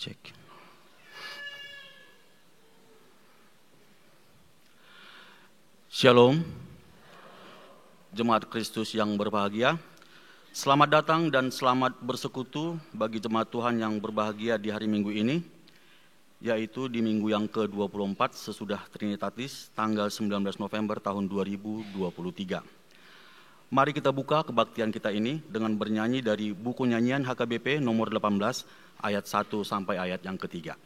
Cek. Shalom, Jemaat Kristus yang berbahagia. Selamat datang dan selamat bersekutu bagi jemaat Tuhan yang berbahagia di hari Minggu ini, yaitu di minggu yang ke-24 sesudah Trinitatis, tanggal 19 November tahun 2023. Mari kita buka kebaktian kita ini dengan bernyanyi dari buku nyanyian HKBP nomor 18, ayat 1 sampai ayat yang ketiga.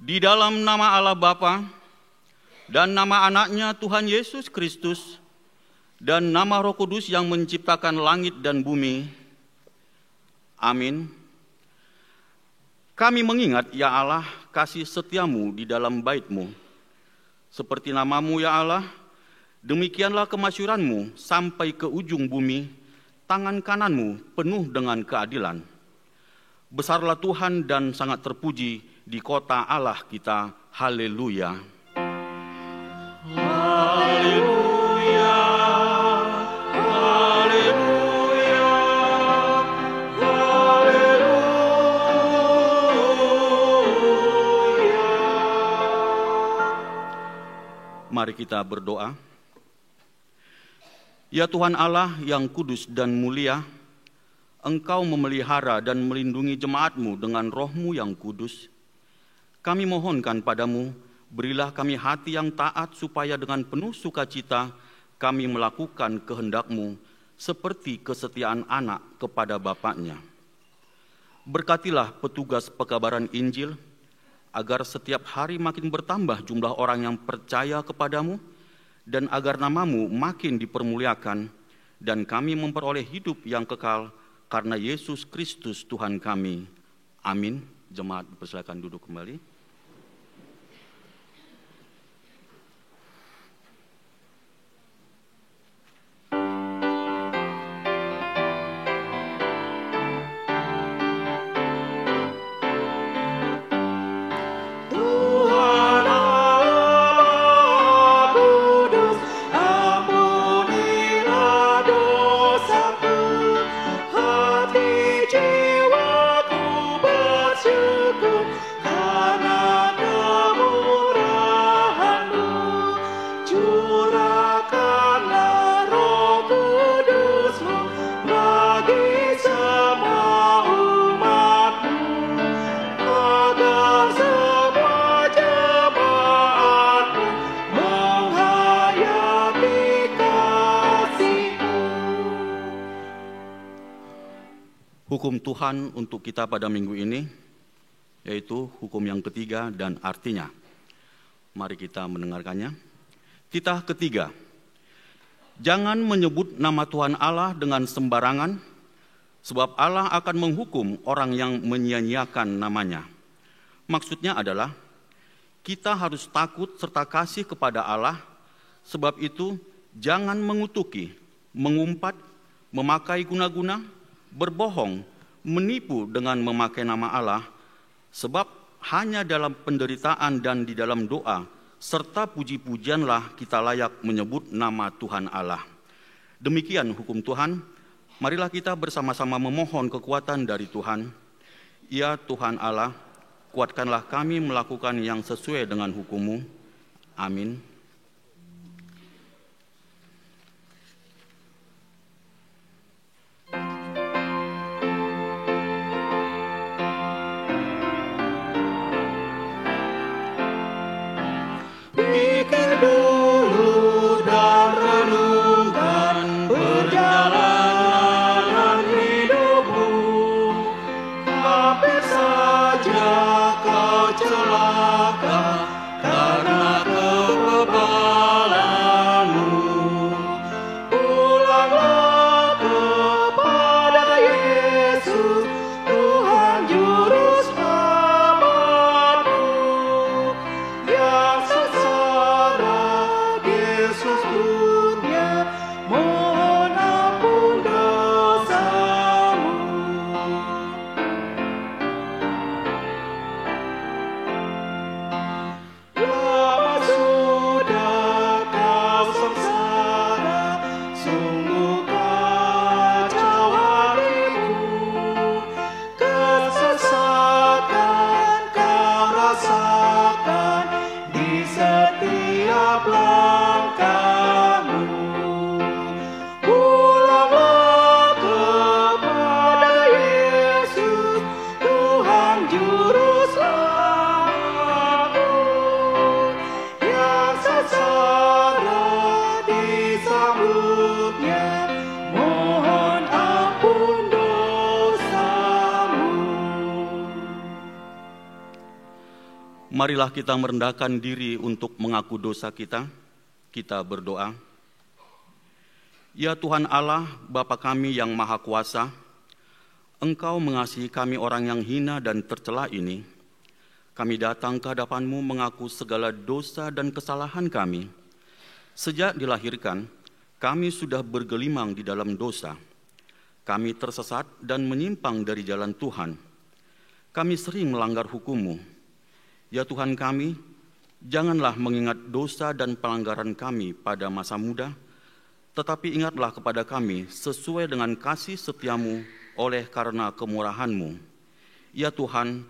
Di dalam nama Allah Bapa dan nama anaknya Tuhan Yesus Kristus dan nama Roh Kudus yang menciptakan langit dan bumi. Amin. Kami mengingat, ya Allah, kasih setiamu di dalam bait-Mu. Seperti namamu, ya Allah, demikianlah kemasyuranmu sampai ke ujung bumi, tangan kananmu penuh dengan keadilan. Besarlah Tuhan dan sangat terpuji di kota Allah kita. Haleluya. Haleluya. Haleluya. Haleluya. Mari kita berdoa. Ya Tuhan Allah yang kudus dan mulia, Engkau memelihara dan melindungi jemaat-Mu dengan Roh-Mu yang kudus. Kami mohonkan padamu, berilah kami hati yang taat supaya dengan penuh sukacita kami melakukan kehendak-Mu seperti kesetiaan anak kepada bapaknya. Berkatilah petugas pekabaran Injil, agar setiap hari makin bertambah jumlah orang yang percaya kepadamu, dan agar namamu makin dipermuliakan, dan kami memperoleh hidup yang kekal karena Yesus Kristus Tuhan kami. Amin. Jemaat dipersilakan duduk kembali. Hati jiwaku bersyukur karena Hukum Tuhan untuk kita pada minggu ini, yaitu hukum yang ketiga dan artinya. Mari kita mendengarkannya. Titah ketiga, jangan menyebut nama Tuhan Allah dengan sembarangan, sebab Allah akan menghukum orang yang menyia-nyiakan namanya. Maksudnya adalah, kita harus takut serta kasih kepada Allah, sebab itu jangan mengutuki, mengumpat, memakai guna-guna, berbohong, menipu dengan memakai nama Allah, sebab hanya dalam penderitaan dan di dalam doa, serta puji-pujianlah kita layak menyebut nama Tuhan Allah. Demikian hukum Tuhan, marilah kita bersama-sama memohon kekuatan dari Tuhan. Ya Tuhan Allah, kuatkanlah kami melakukan yang sesuai dengan hukum-Mu. Amin. Pikir dulu dan renungkan perjalanan hidupmu. Hampir saja kau celaka karena kebebalanmu. Pulanglah kepada Yesus, Tuhan Juru Selamatmu, yang sengsara Yesus dunia, mohon ampun dosamu. Lama sudah kau sengsara, sungguh kacau harimu. Kesesatan kau rasakan di setiap langkahmu. Pulanglah kepada Yesus, Tuhan Juru Selamatmu, yang sengsara disambutnya, mohon ampun dosamu. Marilah kita merendahkan diri untuk mengaku dosa kita. Kita berdoa. Ya Tuhan Allah, Bapa kami yang Maha Kuasa, Engkau mengasihi kami orang yang hina dan tercela ini. Kami datang ke hadapan-Mu mengaku segala dosa dan kesalahan kami. Sejak dilahirkan, kami sudah bergelimang di dalam dosa. Kami tersesat dan menyimpang dari jalan Tuhan. Kami sering melanggar hukum-Mu. Ya Tuhan kami, janganlah mengingat dosa dan pelanggaran kami pada masa muda, tetapi ingatlah kepada kami sesuai dengan kasih setia-Mu oleh karena kemurahan-Mu. Ya Tuhan,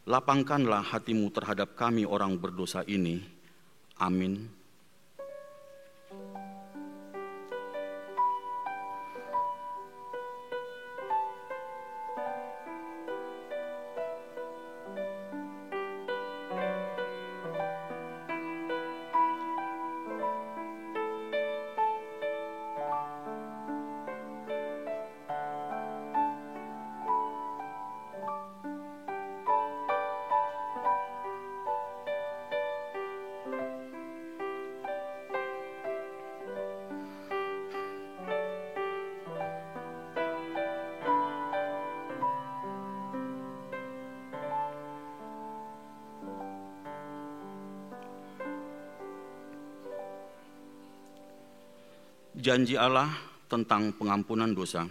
lapangkanlah hati-Mu terhadap kami orang berdosa ini. Amin. Janji Allah tentang pengampunan dosa.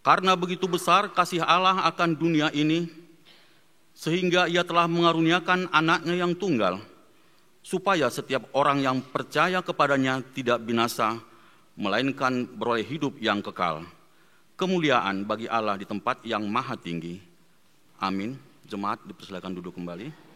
Karena begitu besar kasih Allah akan dunia ini, sehingga Ia telah mengaruniakan anaknya yang tunggal, supaya setiap orang yang percaya kepadanya tidak binasa, melainkan beroleh hidup yang kekal. Kemuliaan bagi Allah di tempat yang maha tinggi. Amin. Jemaat dipersilakan duduk kembali.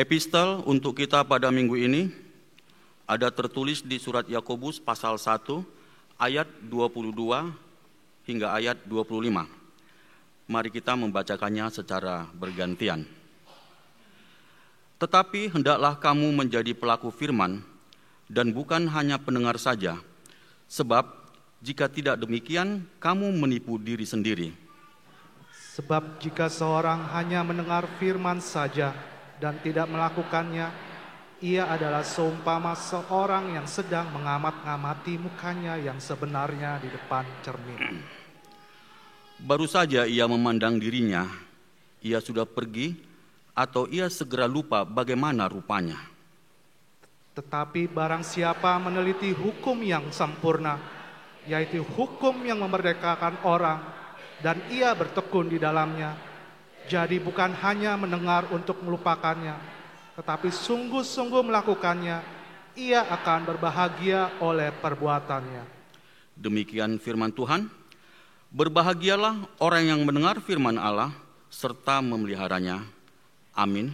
Epistel untuk kita pada minggu ini ada tertulis di surat Yakobus pasal 1 ayat 22 hingga ayat 25. Mari kita membacakannya secara bergantian. Tetapi hendaklah kamu menjadi pelaku firman dan bukan hanya pendengar saja, sebab jika tidak demikian kamu menipu diri sendiri. Sebab jika seorang hanya mendengar firman saja dan tidak melakukannya, ia adalah seumpama seorang yang sedang mengamat-ngamati mukanya yang sebenarnya di depan cermin. Baru saja ia memandang dirinya, ia sudah pergi atau ia segera lupa bagaimana rupanya. Tetapi barang siapa meneliti hukum yang sempurna, yaitu hukum yang memerdekakan orang, dan ia bertekun di dalamnya, jadi bukan hanya mendengar untuk melupakannya, tetapi sungguh-sungguh melakukannya, ia akan berbahagia oleh perbuatannya. Demikian firman Tuhan. Berbahagialah orang yang mendengar firman Allah serta memeliharanya. Amin.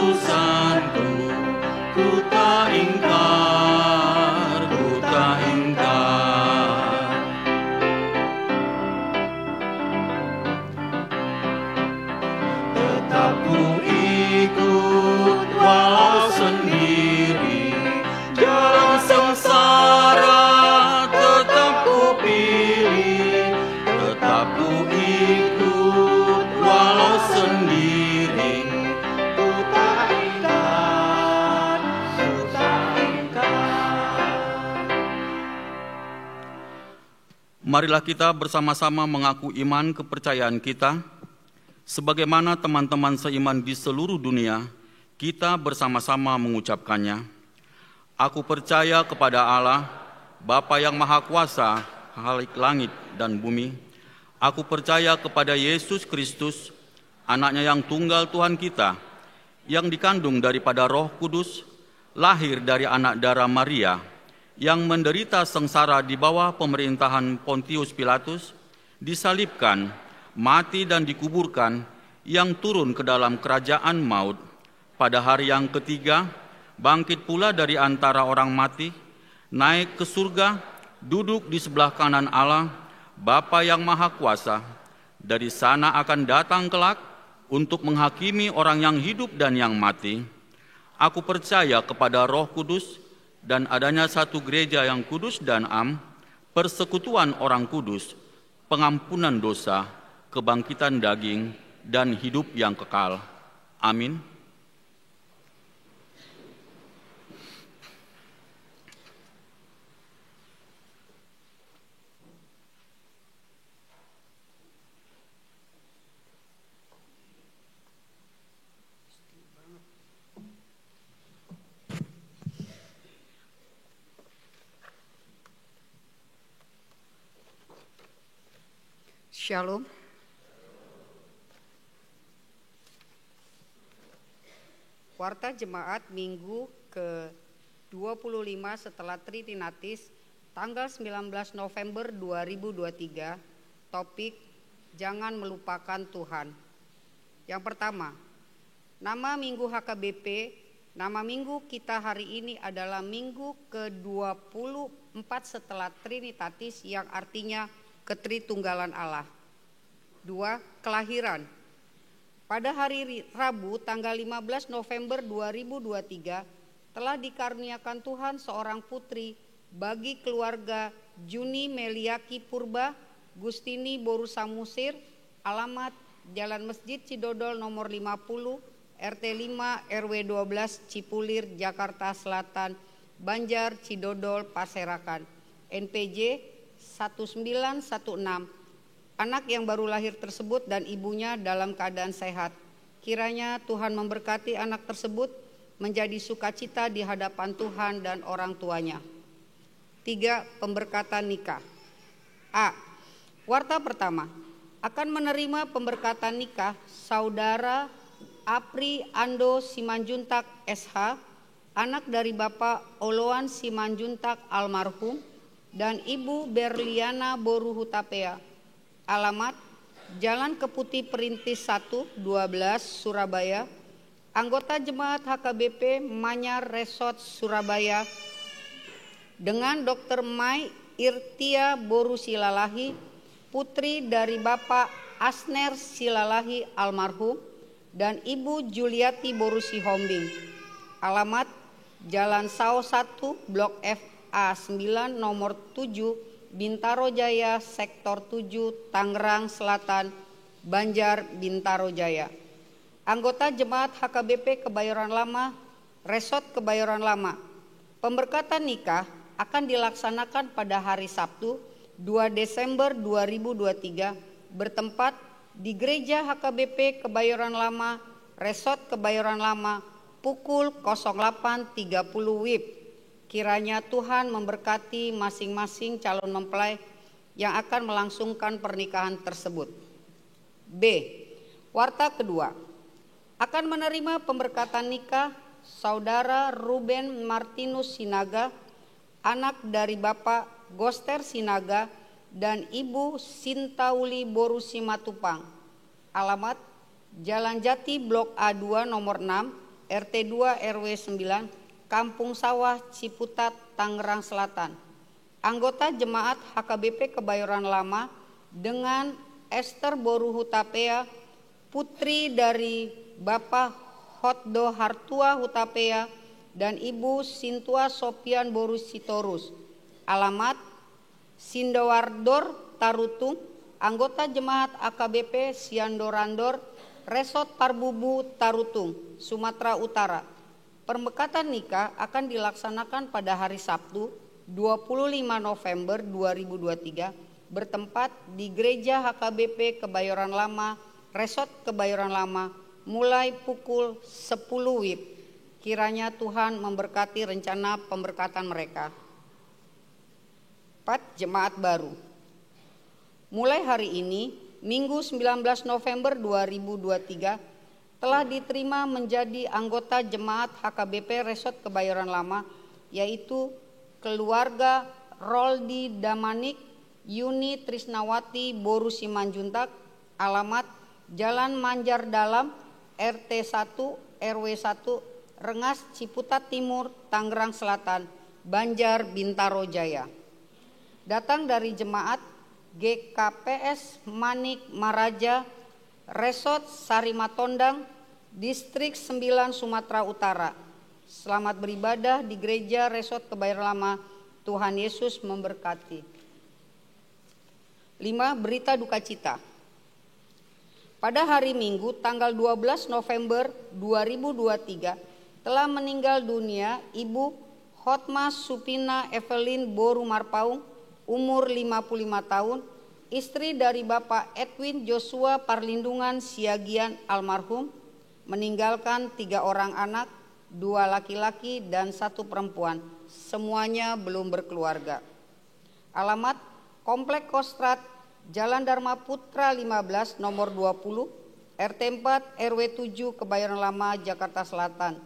utusanku, ku tak ingkar, ku tak ingkar. Tetap ku ikut walau sendiri, jalan sengsara tetap ku pilih, tetap ku ikut walau sendiri, ku tak ingkar, ku tak ingkar. Marilah kita bersama-sama mengaku iman kepercayaan kita. Sebagaimana teman-teman seiman di seluruh dunia, kita bersama-sama mengucapkannya. Aku percaya kepada Allah, Bapa yang Maha Kuasa, Khalik langit dan bumi. Aku percaya kepada Yesus Kristus, anaknya yang tunggal Tuhan kita, yang dikandung daripada Roh Kudus, lahir dari anak darah Maria, yang menderita sengsara di bawah pemerintahan Pontius Pilatus, disalibkan, mati dan dikuburkan, yang turun ke dalam kerajaan maut. Pada hari yang ketiga, bangkit pula dari antara orang mati, naik ke surga, duduk di sebelah kanan Allah, Bapa yang Maha Kuasa. Dari sana akan datang kelak untuk menghakimi orang yang hidup dan yang mati. Aku percaya kepada Roh Kudus dan adanya satu gereja yang kudus dan am, persekutuan orang kudus, pengampunan dosa, kebangkitan daging, dan hidup yang kekal. Amin. Shalom. Warta Jemaat Minggu ke-25 setelah Tritinatis, tanggal 19 November 2023, topik Jangan Melupakan Tuhan. Yang pertama, nama Minggu HKBP, nama Minggu kita hari ini adalah Minggu ke-24 setelah Trinitatis yang artinya Ketritunggalan Allah. 2. Kelahiran. Pada hari Rabu tanggal 15 November 2023 telah dikaruniakan Tuhan seorang putri bagi keluarga Juni Meliaki Purba, Gustini Borusa Musir, alamat Jalan Masjid Cidodol nomor 50, RT 5 RW 12 Cipulir, Jakarta Selatan, Banjar, Cidodol, Paserakan, NPJ 1916. Anak yang baru lahir tersebut dan ibunya dalam keadaan sehat. Kiranya Tuhan memberkati anak tersebut menjadi sukacita di hadapan Tuhan dan orang tuanya. 3. Pemberkatan nikah. A. Warta pertama, akan menerima pemberkatan nikah Saudara Apri Ando Simanjuntak SH, anak dari Bapak Oloan Simanjuntak almarhum, dan Ibu Berliana Boru Hutapea. Alamat Jalan Keputi Perintis 1, 12, Surabaya. Anggota Jemaat HKBP Manyar Resort, Surabaya. Dengan Dr. Mai Irtia Boru Silalahi, putri dari Bapak Asner Silalahi almarhum, dan Ibu Juliati Boru Sihombing. Alamat Jalan Sao 1, Blok F A9 nomor 7, Bintaro Jaya, Sektor 7, Tangerang Selatan, Banjar, Bintaro Jaya. Anggota Jemaat HKBP Kebayoran Lama, Resort Kebayoran Lama. Pemberkatan nikah akan dilaksanakan pada hari Sabtu 2 Desember 2023 bertempat di Gereja HKBP Kebayoran Lama, Resort Kebayoran Lama, pukul 08.30 WIB. Kiranya Tuhan memberkati masing-masing calon mempelai yang akan melangsungkan pernikahan tersebut. B. Warta kedua, akan menerima pemberkatan nikah Saudara Ruben Martinus Sinaga, anak dari Bapak Goster Sinaga dan Ibu Sintauli Boru Simatupang. Alamat Jalan Jati Blok A2 nomor 6, RT 2 RW 9, Kampung Sawah, Ciputat, Tangerang Selatan. Anggota Jemaat HKBP Kebayoran Lama dengan Esther Boru Hutapea, putri dari Bapak Hotdo Hartua Hutapea dan Ibu Sintua Sopian Boru Sitorus. Alamat Sindowardor Tarutung, anggota Jemaat AKBP Siandorandor, Resort Parbubu Tarutung, Sumatera Utara. Pemekatan nikah akan dilaksanakan pada hari Sabtu 25 November 2023 bertempat di Gereja HKBP Kebayoran Lama, Resort Kebayoran Lama, mulai pukul 10 WIB. Kiranya Tuhan memberkati rencana pemberkatan mereka. 4. Jemaat baru. Mulai hari ini, Minggu 19 November 2023, telah diterima menjadi anggota Jemaat HKBP Resort Kebayoran Lama, yaitu keluarga Roldi Damanik, Yuni Trisnawati Boru Simanjuntak, alamat Jalan Manjar Dalam, RT 1 RW 1, Rengas Ciputat Timur, Tangerang Selatan, Banjar Bintaro Jaya. Datang dari Jemaat GKPS Manik Maraja, Resort Sarimatondang, Distrik 9 Sumatera Utara. Selamat beribadah di Gereja Resort Kebayoran Lama. Tuhan Yesus memberkati. 5. Berita duka cita. Pada hari Minggu tanggal 12 November 2023 telah meninggal dunia Ibu Hotma Supina Evelyn Boru Marpaung, umur 55 tahun, istri dari Bapak Edwin Joshua Parlindungan Siagian almarhum, meninggalkan 3 orang anak, 2 laki-laki dan 1 perempuan, semuanya belum berkeluarga. Alamat Komplek Kostrat, Jalan Dharma Putra 15 nomor 20, RT 4 RW 7 Kebayoran Lama, Jakarta Selatan.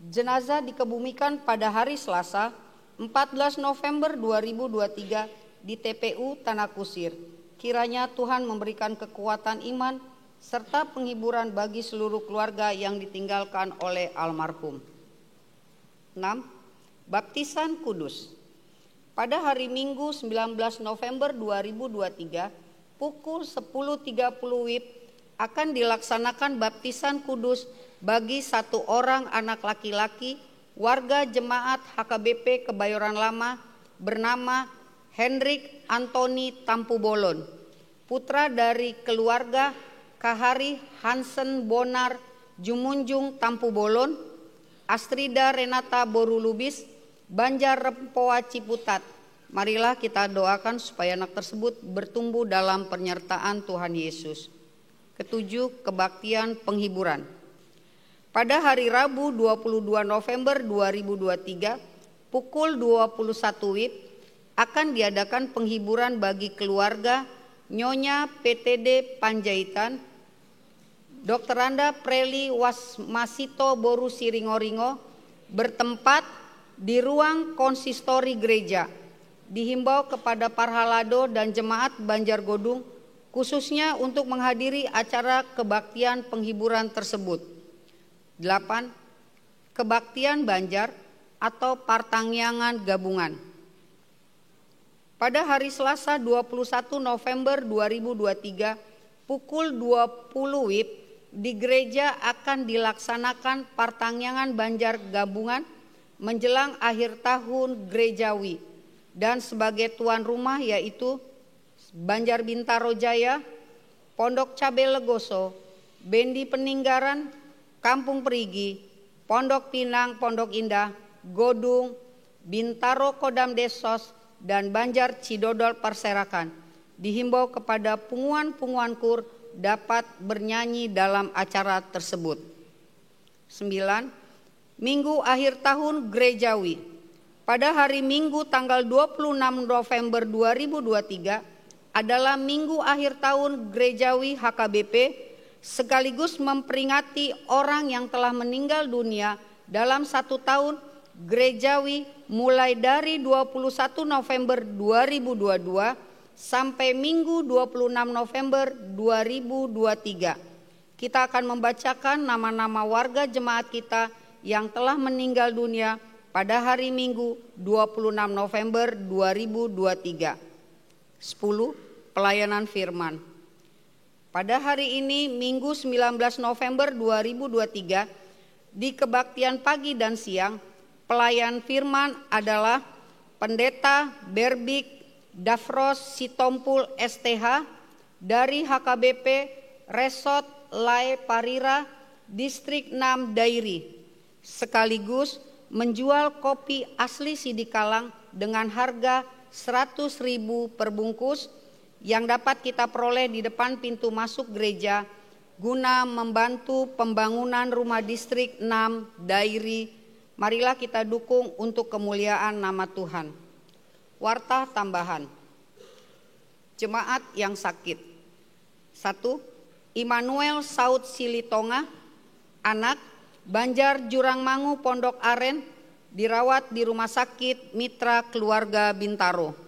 Jenazah dikebumikan pada hari Selasa 14 November 2023 di TPU Tanah Kusir. Kiranya Tuhan memberikan kekuatan iman serta penghiburan bagi seluruh keluarga yang ditinggalkan oleh almarhum. 6. Baptisan Kudus. Pada hari Minggu 19 November 2023 pukul 10.30 WIB akan dilaksanakan baptisan kudus bagi 1 orang anak laki-laki warga Jemaat HKBP Kebayoran Lama bernama Hendrik Antoni Tampubolon, putra dari keluarga Kahari Hansen Bonar Jumunjung Tampubolon, Astrida Renata Boru Lubis, Banjar Rempoa Ciputat. Marilah kita doakan supaya anak tersebut bertumbuh dalam penyertaan Tuhan Yesus. 7. Kebaktian penghiburan. Pada hari Rabu 22 November 2023 pukul 21 WIB akan diadakan penghiburan bagi keluarga Nyonya PTD Panjaitan, Dr. Anda Preli Wasmasito Boru Siringoringo bertempat di ruang konsistori gereja. Dihimbau kepada Parhalado dan Jemaat Banjargodung khususnya untuk menghadiri acara kebaktian penghiburan tersebut. 8. Kebaktian Banjar atau Partangyangan Gabungan. Pada hari Selasa 21 November 2023 pukul 20 WIB di gereja akan dilaksanakan Partangyangan Banjar Gabungan menjelang akhir tahun gerejawi dan sebagai tuan rumah yaitu Banjar Bintaro Jaya, Pondok Cabe Legoso, Bendi Peninggaran, Kampung Perigi, Pondok Pinang, Pondok Indah, Godung, Bintaro Kodam Desos, dan Banjar Cidodol Perserakan. Dihimbau kepada punguan-punguan kur dapat bernyanyi dalam acara tersebut. 9. Minggu akhir tahun gerejawi. Pada hari Minggu tanggal 26 November 2023 adalah minggu akhir tahun gerejawi HKBP sekaligus memperingati orang yang telah meninggal dunia dalam 1 tahun gerejawi mulai dari 21 November 2022 sampai Minggu 26 November 2023. Kita akan membacakan nama-nama warga jemaat kita yang telah meninggal dunia pada hari Minggu 26 November 2023. 10. Pelayanan firman. Pada hari ini Minggu 19 November 2023 di kebaktian pagi dan siang, pelayan firman adalah Pendeta Berbik Dafros Sitompul STH dari HKBP Resort Lai Parira Distrik 6 Dairi, sekaligus menjual kopi asli Sidikalang dengan harga 100.000 per bungkus yang dapat kita peroleh di depan pintu masuk gereja guna membantu pembangunan rumah distrik 6 Dairi. Marilah kita dukung untuk kemuliaan nama Tuhan. Warta tambahan. Jemaat yang sakit. 1. Immanuel Saud Silitonga, anak, Banjar Jurangmangu Pondok Aren, dirawat di Rumah Sakit Mitra Keluarga Bintaro.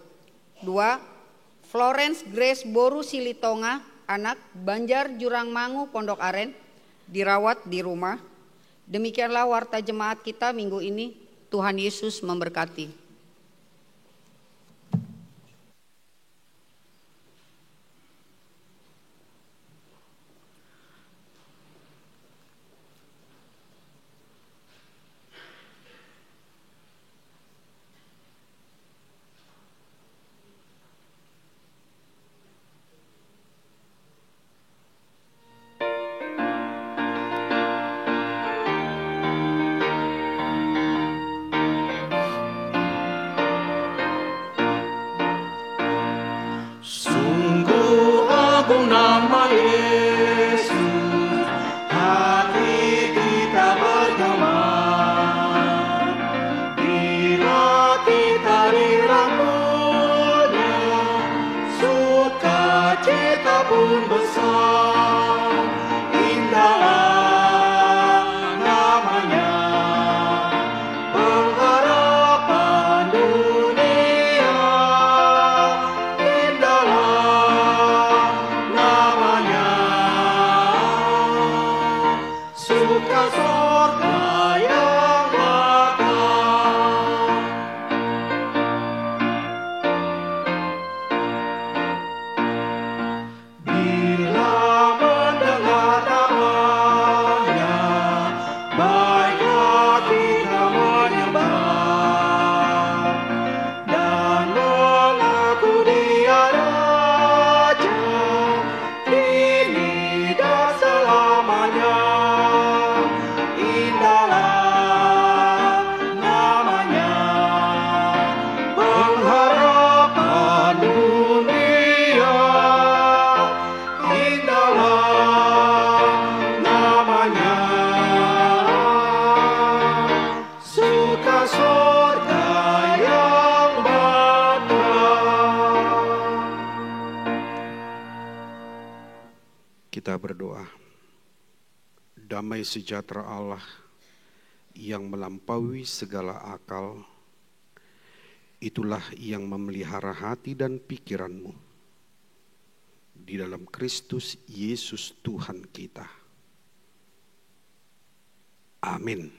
2. Florence Grace Boru Silitonga, anak, Banjar Jurangmangu Pondok Aren, dirawat di rumah. Demikianlah warta jemaat kita minggu ini. Tuhan Yesus memberkati. Sungguh agung nama Yesus, hati kita bergema bila kita dirangkulnya, sukacita pun besar. Indahlah namanya, pengharapan dunia. Indahlah namanya, suka sorga yang bakal. Bila mendengar namanya, baiklah kita menyembah dan mengaku Dia Raja, kini dan selamanya. Indahlah namanya, pengharapan dunia. Indahlah namanya, suka sorga yang bakal. Kita berdoa. Damai sejahtera Allah yang melampaui segala akal, itulah yang memelihara hati dan pikiranmu di dalam Kristus Yesus Tuhan kita. Amin.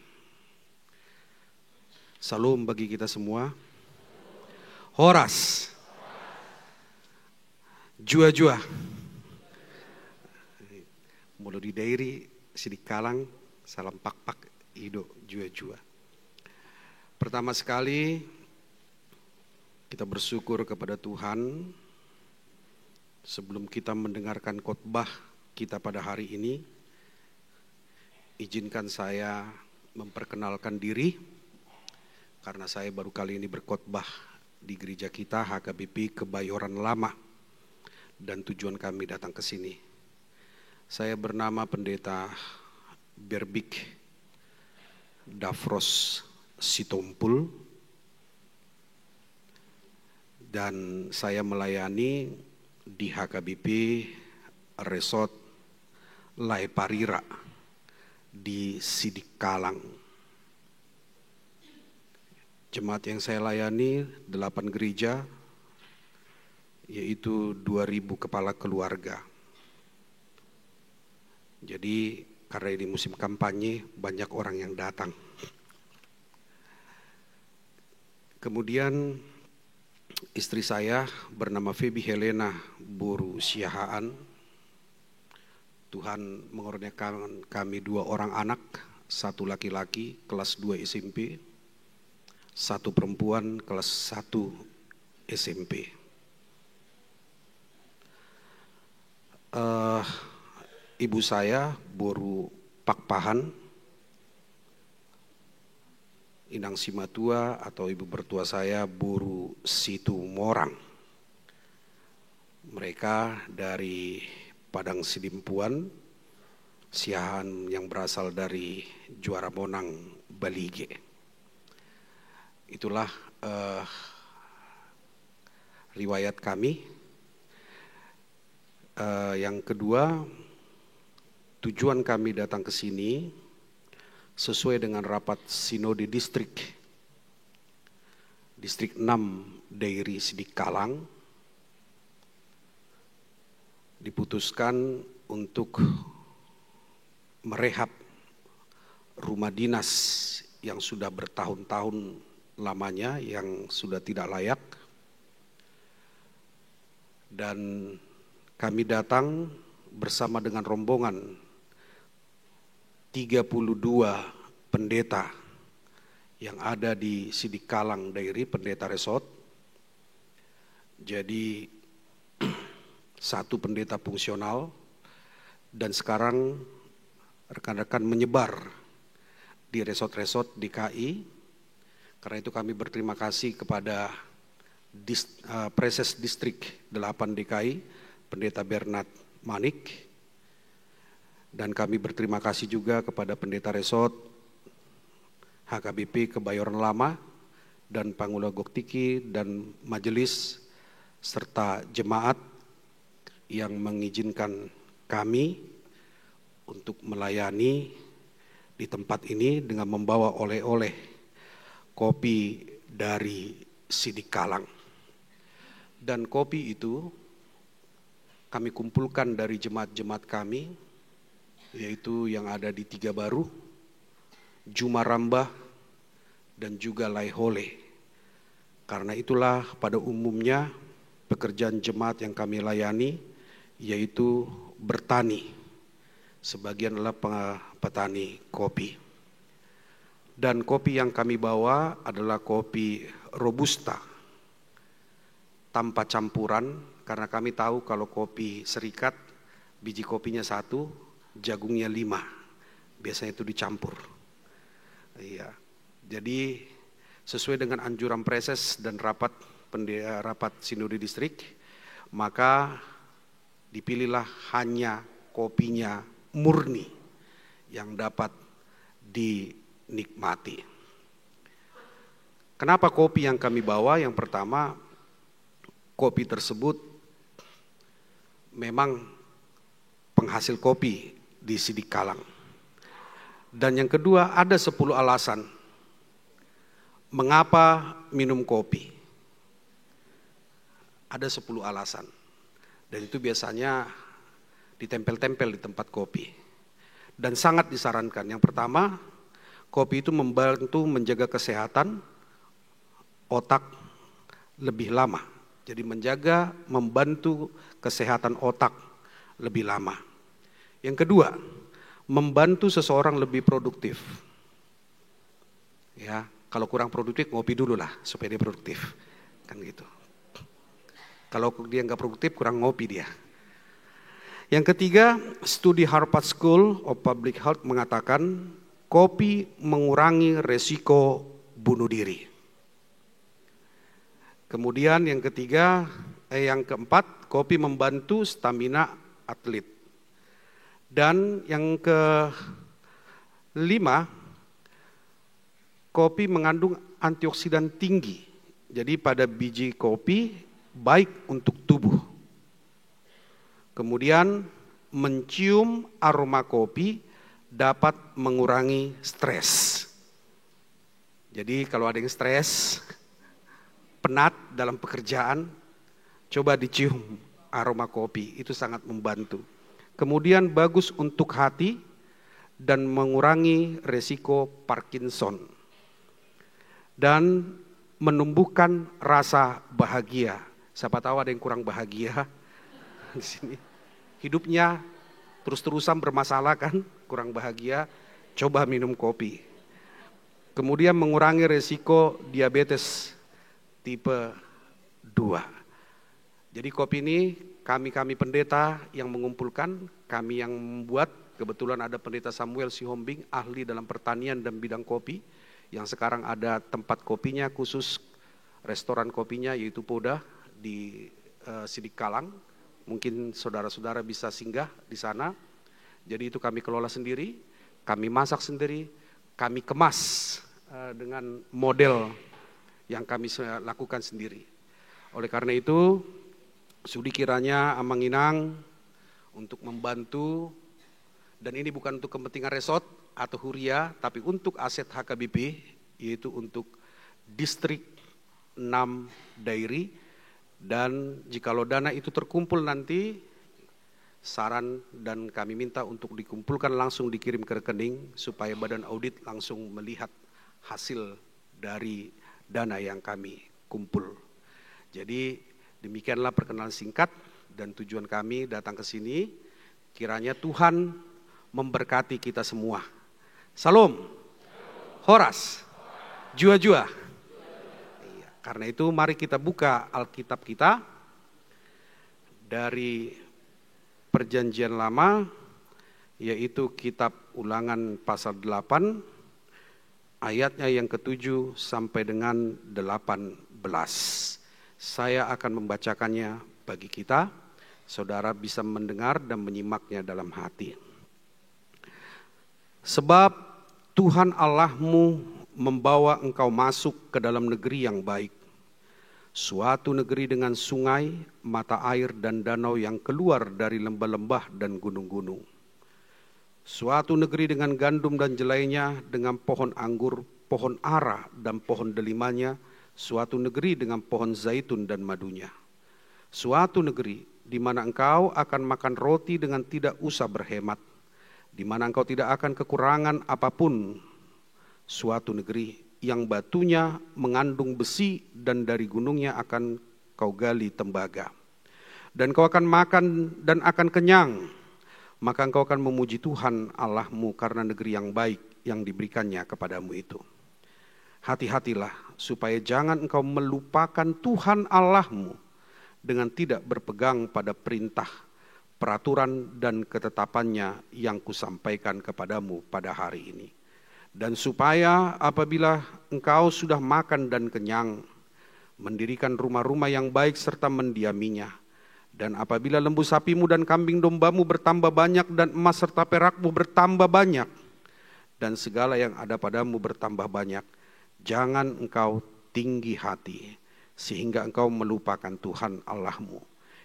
Salam bagi kita semua. Horas. Jua-jua. Mulu di Dairi, Sidikalang, salam pak-pak, ido jua-jua. Pertama sekali, kita bersyukur kepada Tuhan. Sebelum kita mendengarkan khotbah kita pada hari ini, izinkan saya memperkenalkan diri, karena saya baru kali ini berkhotbah di gereja kita HKBP Kebayoran Lama, dan tujuan kami datang ke sini. Saya bernama Pendeta Berbik Dafros Sitompul, dan saya melayani di HKBP Resort Lai Parira di Sidikalang. Jemaat yang saya layani 8 gereja, yaitu 2.000 kepala keluarga. Jadi karena ini musim kampanye, banyak orang yang datang. Kemudian istri saya bernama Feby Helena Boru Siahaan. Tuhan mengurniakan kami 2 orang anak, 1 laki-laki kelas 2 SMP, 1 perempuan kelas 1 SMP. Ibu saya Boru Pakpahan, Inang Simatua atau ibu mertua saya Boru Situ Morang. Mereka dari Padang Sidimpuan, Siahaan yang berasal dari Juara Monang, Balige. Itulah riwayat kami. Yang kedua, tujuan kami datang ke sini sesuai dengan rapat Sinode Distrik 6 Dairi Sidikalang, diputuskan untuk merehab rumah dinas yang sudah bertahun-tahun lamanya, yang sudah tidak layak. Dan kami datang bersama dengan rombongan 32 pendeta yang ada di Sidikalang Dairi, pendeta resort. Jadi 1 pendeta fungsional, dan sekarang rekan-rekan menyebar di resort-resort DKI. Karena itu kami berterima kasih kepada Preses Distrik 8 DKI, Pendeta Bernard Manik. Dan kami berterima kasih juga kepada pendeta resort HKBP Kebayoran Lama dan Pangulo Goktiki dan majelis serta jemaat yang mengizinkan kami untuk melayani di tempat ini dengan membawa oleh-oleh kopi dari Sidikalang. Dan kopi itu kami kumpulkan dari jemaat-jemaat kami, yaitu yang ada di Tiga Baru, Jumarambah, dan juga Laihole. Karena itulah pada umumnya pekerjaan jemaat yang kami layani yaitu bertani. Sebagian adalah petani kopi. Dan kopi yang kami bawa adalah kopi Robusta, tanpa campuran, karena kami tahu kalau kopi serikat, biji kopinya 1, jagungnya 5, biasanya itu dicampur. Iya, jadi sesuai dengan anjuran preses dan rapat Sinode Distrik, maka dipilihlah hanya kopinya murni yang dapat dinikmati. Kenapa kopi yang kami bawa? Yang pertama, kopi tersebut memang penghasil kopi di Sidikalang. Dan yang kedua, ada 10 alasan mengapa minum kopi. Ada 10 alasan. Dan itu biasanya ditempel-tempel di tempat kopi. Dan sangat disarankan. Yang pertama, kopi itu membantu menjaga kesehatan otak lebih lama. Jadi membantu kesehatan otak lebih lama. Yang kedua, membantu seseorang lebih produktif. Ya, kalau kurang produktif ngopi dulu lah supaya dia produktif. Kan gitu. Kalau dia nggak produktif, kurang ngopi dia. Yang ketiga, studi Harvard School of Public Health mengatakan kopi mengurangi resiko bunuh diri. Kemudian yang keempat, kopi membantu stamina atlet. Dan yang kelima, kopi mengandung antioksidan tinggi. Jadi pada biji kopi baik untuk tubuh. Kemudian mencium aroma kopi dapat mengurangi stres. Jadi kalau ada yang stres, penat dalam pekerjaan, coba dicium aroma kopi, itu sangat membantu. Kemudian bagus untuk hati dan mengurangi resiko Parkinson, dan menumbuhkan rasa bahagia. Siapa tahu ada yang kurang bahagia di sini. Hidupnya terus-terusan bermasalah kan, kurang bahagia, coba minum kopi. Kemudian mengurangi resiko diabetes tipe 2. Jadi kopi ini kami pendeta yang mengumpulkan, kami yang membuat. Kebetulan ada pendeta Samuel Sihombing, ahli dalam pertanian dan bidang kopi, yang sekarang ada tempat kopinya khusus, restoran kopinya yaitu Poda di Sidik Kalang. Mungkin saudara-saudara bisa singgah di sana. Jadi itu kami kelola sendiri, kami masak sendiri, kami kemas dengan model yang kami lakukan sendiri. Oleh karena itu, sudi kiranya Amanginang untuk membantu, dan ini bukan untuk kepentingan resort atau huria, tapi untuk aset HKBP, yaitu untuk distrik 6 dairi. Dan jikalau dana itu terkumpul nanti, saran dan kami minta untuk dikumpulkan langsung dikirim ke rekening, supaya badan audit langsung melihat hasil dari dana yang kami kumpul. Jadi demikianlah perkenalan singkat dan tujuan kami datang ke sini. Kiranya Tuhan memberkati kita semua. Salam, Horas, Jua-jua. Iya, karena itu mari kita buka Alkitab kita dari Perjanjian Lama, yaitu kitab Ulangan pasal 8, ayatnya yang ke-7 sampai dengan 18. Saya akan membacakannya bagi kita, saudara bisa mendengar dan menyimaknya dalam hati. Sebab Tuhan Allahmu membawa engkau masuk ke dalam negeri yang baik, suatu negeri dengan sungai, mata air dan danau yang keluar dari lembah-lembah dan gunung-gunung. Suatu negeri dengan gandum dan jelainya, dengan pohon anggur, pohon ara dan pohon delimanya, suatu negeri dengan pohon zaitun dan madunya. Suatu negeri di mana engkau akan makan roti dengan tidak usah berhemat, di mana engkau tidak akan kekurangan apapun. Suatu negeri yang batunya mengandung besi dan dari gunungnya akan kau gali tembaga. Dan kau akan makan dan akan kenyang, maka engkau akan memuji Tuhan Allahmu karena negeri yang baik yang diberikannya kepadamu itu. Hati-hatilah supaya jangan engkau melupakan Tuhan Allahmu dengan tidak berpegang pada perintah, peraturan dan ketetapannya yang kusampaikan kepadamu pada hari ini. Dan supaya apabila engkau sudah makan dan kenyang, mendirikan rumah-rumah yang baik serta mendiaminya. Dan apabila lembu sapimu dan kambing dombamu bertambah banyak dan emas serta perakmu bertambah banyak, dan segala yang ada padamu bertambah banyak, jangan engkau tinggi hati, sehingga engkau melupakan Tuhan Allahmu,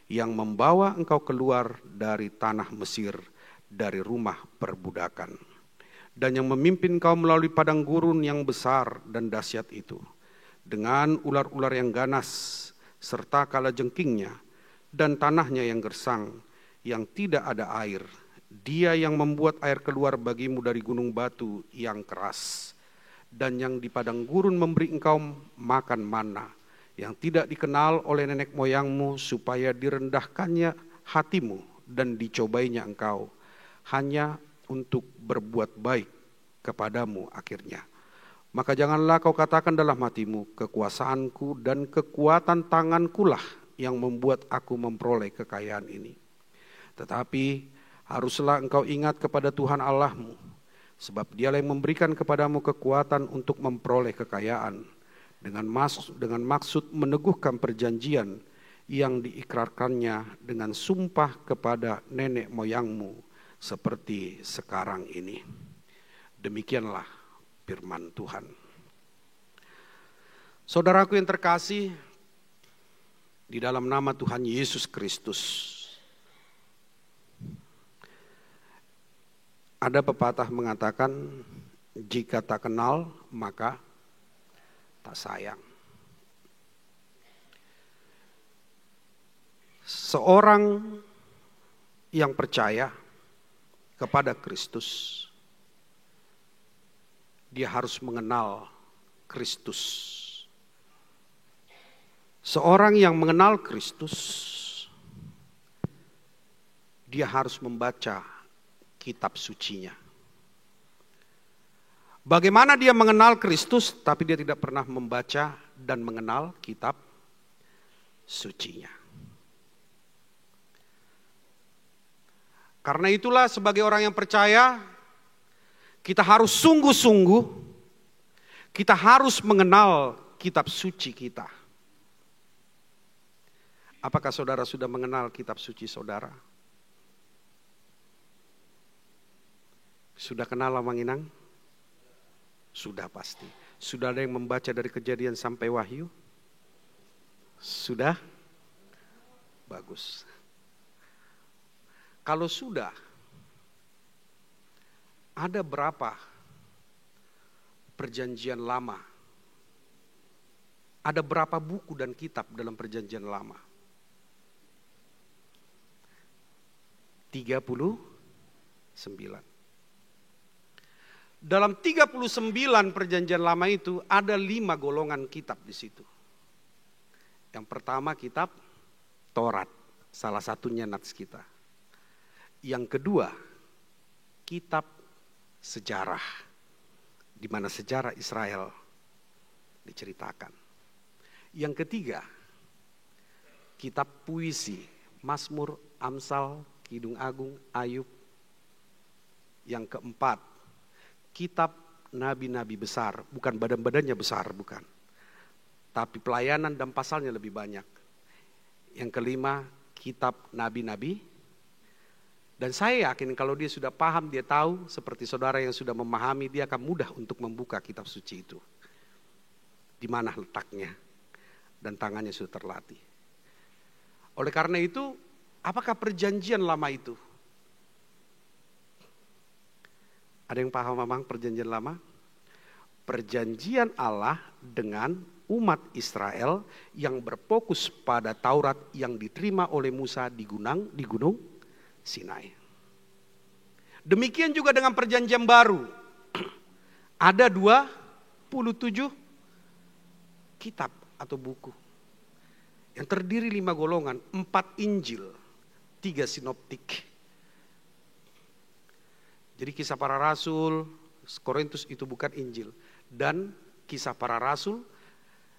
yang membawa engkau keluar dari tanah Mesir, dari rumah perbudakan, dan yang memimpin engkau melalui padang gurun yang besar dan dahsyat itu, dengan ular-ular yang ganas, serta kalajengkingnya, dan tanahnya yang gersang, yang tidak ada air. Dia yang membuat air keluar bagimu dari gunung batu yang keras, dan yang di padang gurun memberi engkau makan mana, yang tidak dikenal oleh nenek moyangmu, supaya direndahkannya hatimu dan dicobainya engkau, hanya untuk berbuat baik kepadamu akhirnya. Maka janganlah kau katakan dalam hatimu, kekuasaanku dan kekuatan tangankulah yang membuat aku memperoleh kekayaan ini. Tetapi haruslah engkau ingat kepada Tuhan Allahmu, sebab Dialah yang memberikan kepadamu kekuatan untuk memperoleh kekayaan, dengan maksud meneguhkan perjanjian yang diikrarkannya dengan sumpah kepada nenek moyangmu, seperti sekarang ini. Demikianlah firman Tuhan. Saudaraku yang terkasih, di dalam nama Tuhan Yesus Kristus, ada pepatah mengatakan, jika tak kenal maka tak sayang. Seorang yang percaya kepada Kristus dia harus mengenal Kristus. Seorang yang mengenal Kristus, dia harus membaca kitab sucinya. Bagaimana dia mengenal Kristus, tapi dia tidak pernah membaca dan mengenal kitab sucinya. Karena itulah sebagai orang yang percaya, kita harus sungguh-sungguh, kita harus mengenal kitab suci kita. Apakah saudara sudah mengenal kitab suci saudara? Sudah kenal Lamanginang? Sudah pasti. Sudah ada yang membaca dari Kejadian sampai Wahyu? Sudah? Bagus. Kalau sudah, ada berapa perjanjian lama? Ada berapa buku dan kitab dalam perjanjian lama? 39. Dalam 39 perjanjian lama itu ada 5 golongan kitab di situ. Yang pertama kitab Taurat, salah satunya nats kita. Yang kedua, kitab sejarah, di mana sejarah Israel diceritakan. Yang ketiga, kitab puisi, Mazmur, Amsal, Kidung Agung, Ayub. Yang keempat, kitab nabi-nabi besar, bukan badan-badannya besar, bukan. Tapi pelayanan dan pasalnya lebih banyak. Yang kelima, kitab nabi-nabi. Dan saya yakin kalau dia sudah paham, dia tahu, seperti saudara yang sudah memahami, dia akan mudah untuk membuka kitab suci itu. Di mana letaknya, dan tangannya sudah terlatih. Oleh karena itu, apakah perjanjian lama itu? Ada yang paham memang perjanjian lama? Perjanjian Allah dengan umat Israel yang berfokus pada Taurat yang diterima oleh Musa di gunung Sinai. Demikian juga dengan perjanjian baru. Ada 27 kitab atau buku. Yang terdiri 5 golongan, 4 Injil, 3 sinoptik. Jadi Kisah Para Rasul, Korintus itu bukan Injil. Dan Kisah Para Rasul,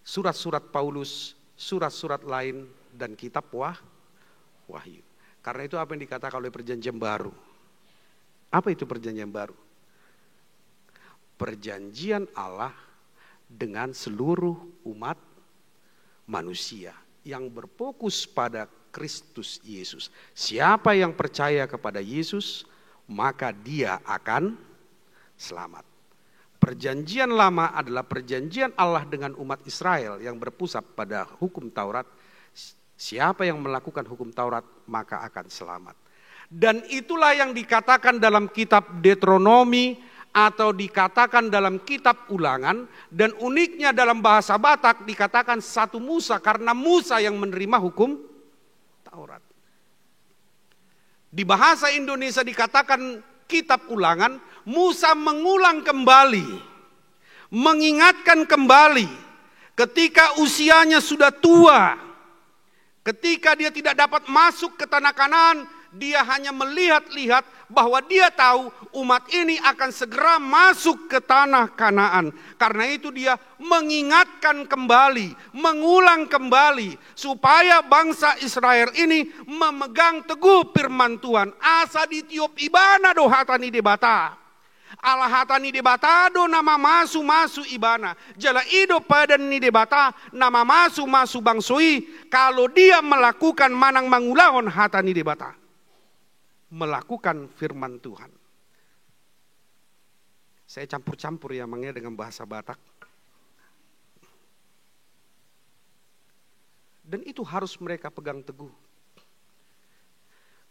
surat-surat Paulus, surat-surat lain, dan kitab Wahyu. Karena itu apa yang dikatakan oleh perjanjian baru? Apa itu perjanjian baru? Perjanjian Allah dengan seluruh umat manusia yang berfokus pada Kristus Yesus. Siapa yang percaya kepada Yesus, maka dia akan selamat. Perjanjian lama adalah perjanjian Allah dengan umat Israel yang berpusat pada hukum Taurat. Siapa yang melakukan hukum Taurat maka akan selamat. Dan itulah yang dikatakan dalam kitab Deuteronomi atau dikatakan dalam kitab Ulangan. Dan uniknya dalam bahasa Batak dikatakan satu Musa karena Musa yang menerima hukum Taurat. Di bahasa Indonesia dikatakan kitab Ulangan, Musa mengulang kembali, mengingatkan kembali ketika usianya sudah tua. Ketika dia tidak dapat masuk ke tanah Kanaan, dia hanya melihat-lihat bahwa dia tahu umat ini akan segera masuk ke tanah Kanaan. Karena itu dia mengingatkan kembali, mengulang kembali supaya bangsa Israel ini memegang teguh firman Tuhan. Asa ditiup ibana do hatani debata. Allah hatani debata do nama masu ibana. Jala ido padan ni debata nama masu bangsui. Kalau dia melakukan manang mangulahon hatani debata. Melakukan firman Tuhan. Saya campur-campur ya mangnya dengan bahasa Batak. Dan itu harus mereka pegang teguh.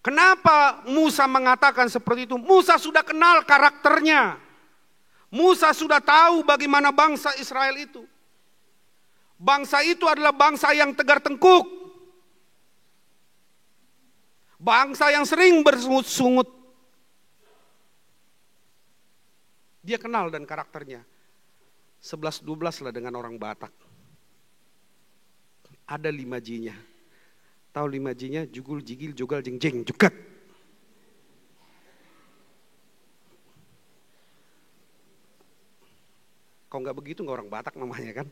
Kenapa Musa mengatakan seperti itu? Musa sudah kenal karakternya. Musa sudah tahu bagaimana bangsa Israel itu. Bangsa itu adalah bangsa yang tegar tengkuk. Bangsa yang sering bersungut-sungut. Dia kenal dan karakternya. 11-12 lah dengan orang Batak. Ada 5J-nya. Tahu 5J-nya? Jugul, jigil, jogal, jeng, jeng, jukat. Kalau nggak begitu nggak orang Batak namanya kan.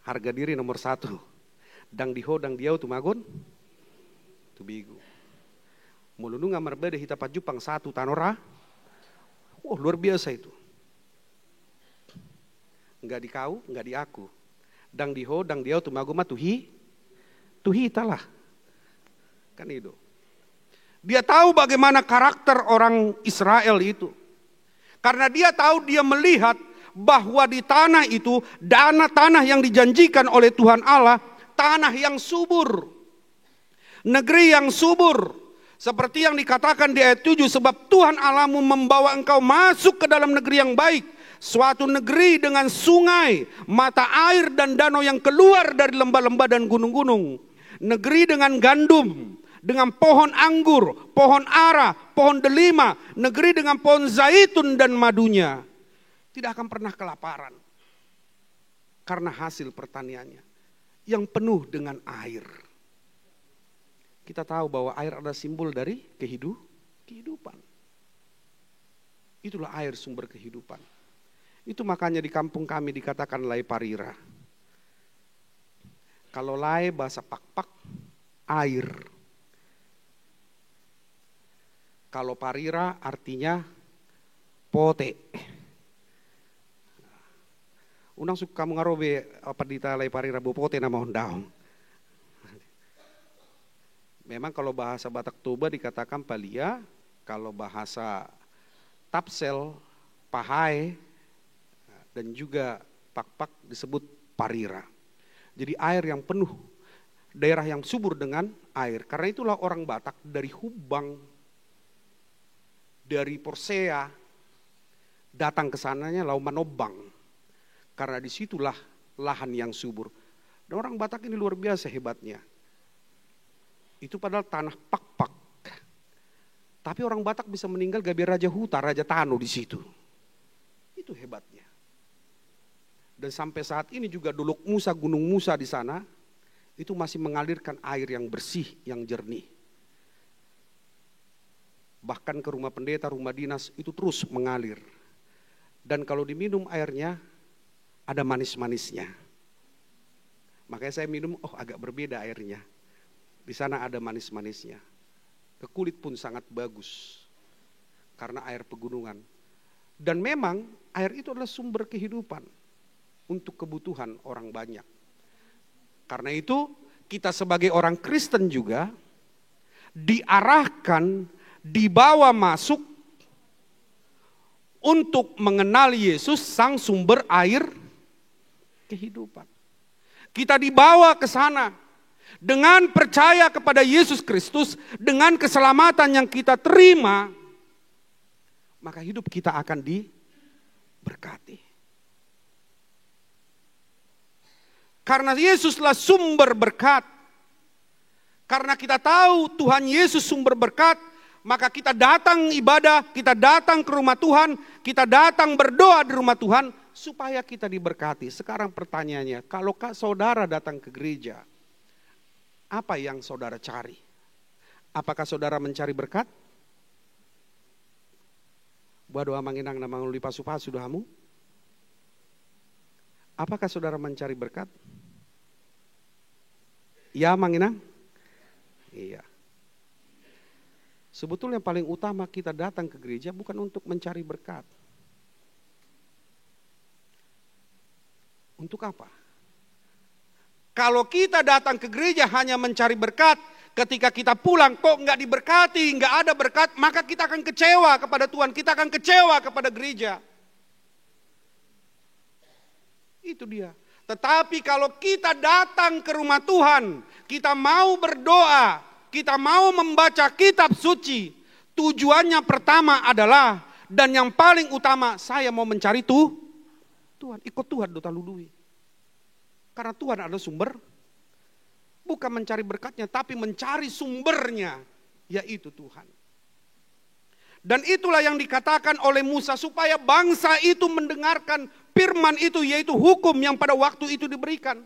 Harga diri nomor 1. Dang diho, dang diau, tumagon, tubigu. Mulunu ngamar bede hita pajupang 1 tanora. Wah, luar biasa itu. Nggak di kau, nggak di aku. Dang diho, dang diau, tumago mah tuhi italah. Kan itu. Dia tahu bagaimana karakter orang Israel itu. Karena dia tahu, dia melihat bahwa di tanah itu, tanah yang dijanjikan oleh Tuhan Allah, tanah yang subur. Negeri yang subur. Seperti yang dikatakan di ayat 7, sebab Tuhan Allahmu membawa engkau masuk ke dalam negeri yang baik. Suatu negeri dengan sungai, mata air dan danau yang keluar dari lembah-lembah dan gunung-gunung. Negeri dengan gandum, dengan pohon anggur, pohon ara, pohon delima. Negeri dengan pohon zaitun dan madunya. Tidak akan pernah kelaparan. Karena hasil pertaniannya yang penuh dengan air. Kita tahu bahwa air adalah simbol dari kehidupan. Itulah air sumber kehidupan. Itu makanya di kampung kami dikatakan Lai Parira. Kalau Lai bahasa Pakpak, air. Kalau Parira artinya pote. Unang suka mengarobe apa dita Lai Parira bopote nama hondaong. Memang kalau bahasa Batak Toba dikatakan palia, kalau bahasa Tapsel, Pahai, dan juga Pakpak disebut Parira. Jadi air yang penuh, daerah yang subur dengan air. Karena itulah orang Batak dari Hubang, dari Porsea, datang ke sananya Lau Manobang. Karena disitulah lahan yang subur. Dan orang Batak ini luar biasa hebatnya. Itu padahal tanah Pakpak. Tapi orang Batak bisa meninggal gabi Raja Huta, Raja Tano di situ. Itu hebatnya. Dan sampai saat ini juga Dolok Musa, Gunung Musa di sana, itu masih mengalirkan air yang bersih, yang jernih. Bahkan ke rumah pendeta, rumah dinas, itu terus mengalir. Dan kalau diminum airnya, ada manis-manisnya. Makanya saya minum, agak berbeda airnya. Di sana ada manis-manisnya. Ke kulit pun sangat bagus. Karena air pegunungan. Dan memang air itu adalah sumber kehidupan. Untuk kebutuhan orang banyak. Karena itu kita sebagai orang Kristen juga diarahkan, dibawa masuk untuk mengenal Yesus sang sumber air kehidupan. Kita dibawa ke sana dengan percaya kepada Yesus Kristus, dengan keselamatan yang kita terima, maka hidup kita akan diberkati. Karena Yesuslah sumber berkat. Karena kita tahu Tuhan Yesus sumber berkat, maka kita datang ibadah, kita datang ke rumah Tuhan, kita datang berdoa di rumah Tuhan, supaya kita diberkati. Sekarang pertanyaannya, kalau saudara datang ke gereja, apa yang saudara cari? Apakah saudara mencari berkat? Buat doa manginang nama nguli pasu-pasu doamu? Apakah saudara mencari berkat? Ya manginang? Iya. Sebetulnya yang paling utama kita datang ke gereja bukan untuk mencari berkat. Untuk apa? Kalau kita datang ke gereja hanya mencari berkat, ketika kita pulang kok nggak diberkati, nggak ada berkat, maka kita akan kecewa kepada Tuhan, kita akan kecewa kepada gereja. Itu dia. Tetapi kalau kita datang ke rumah Tuhan, kita mau berdoa, kita mau membaca kitab suci, tujuannya pertama adalah, dan yang paling utama, saya mau mencari Tuhan, ikut Tuhan do taludui. Karena Tuhan adalah sumber, bukan mencari berkatnya, tapi mencari sumbernya, yaitu Tuhan. Dan itulah yang dikatakan oleh Musa, supaya bangsa itu mendengarkan firman itu, yaitu hukum yang pada waktu itu diberikan.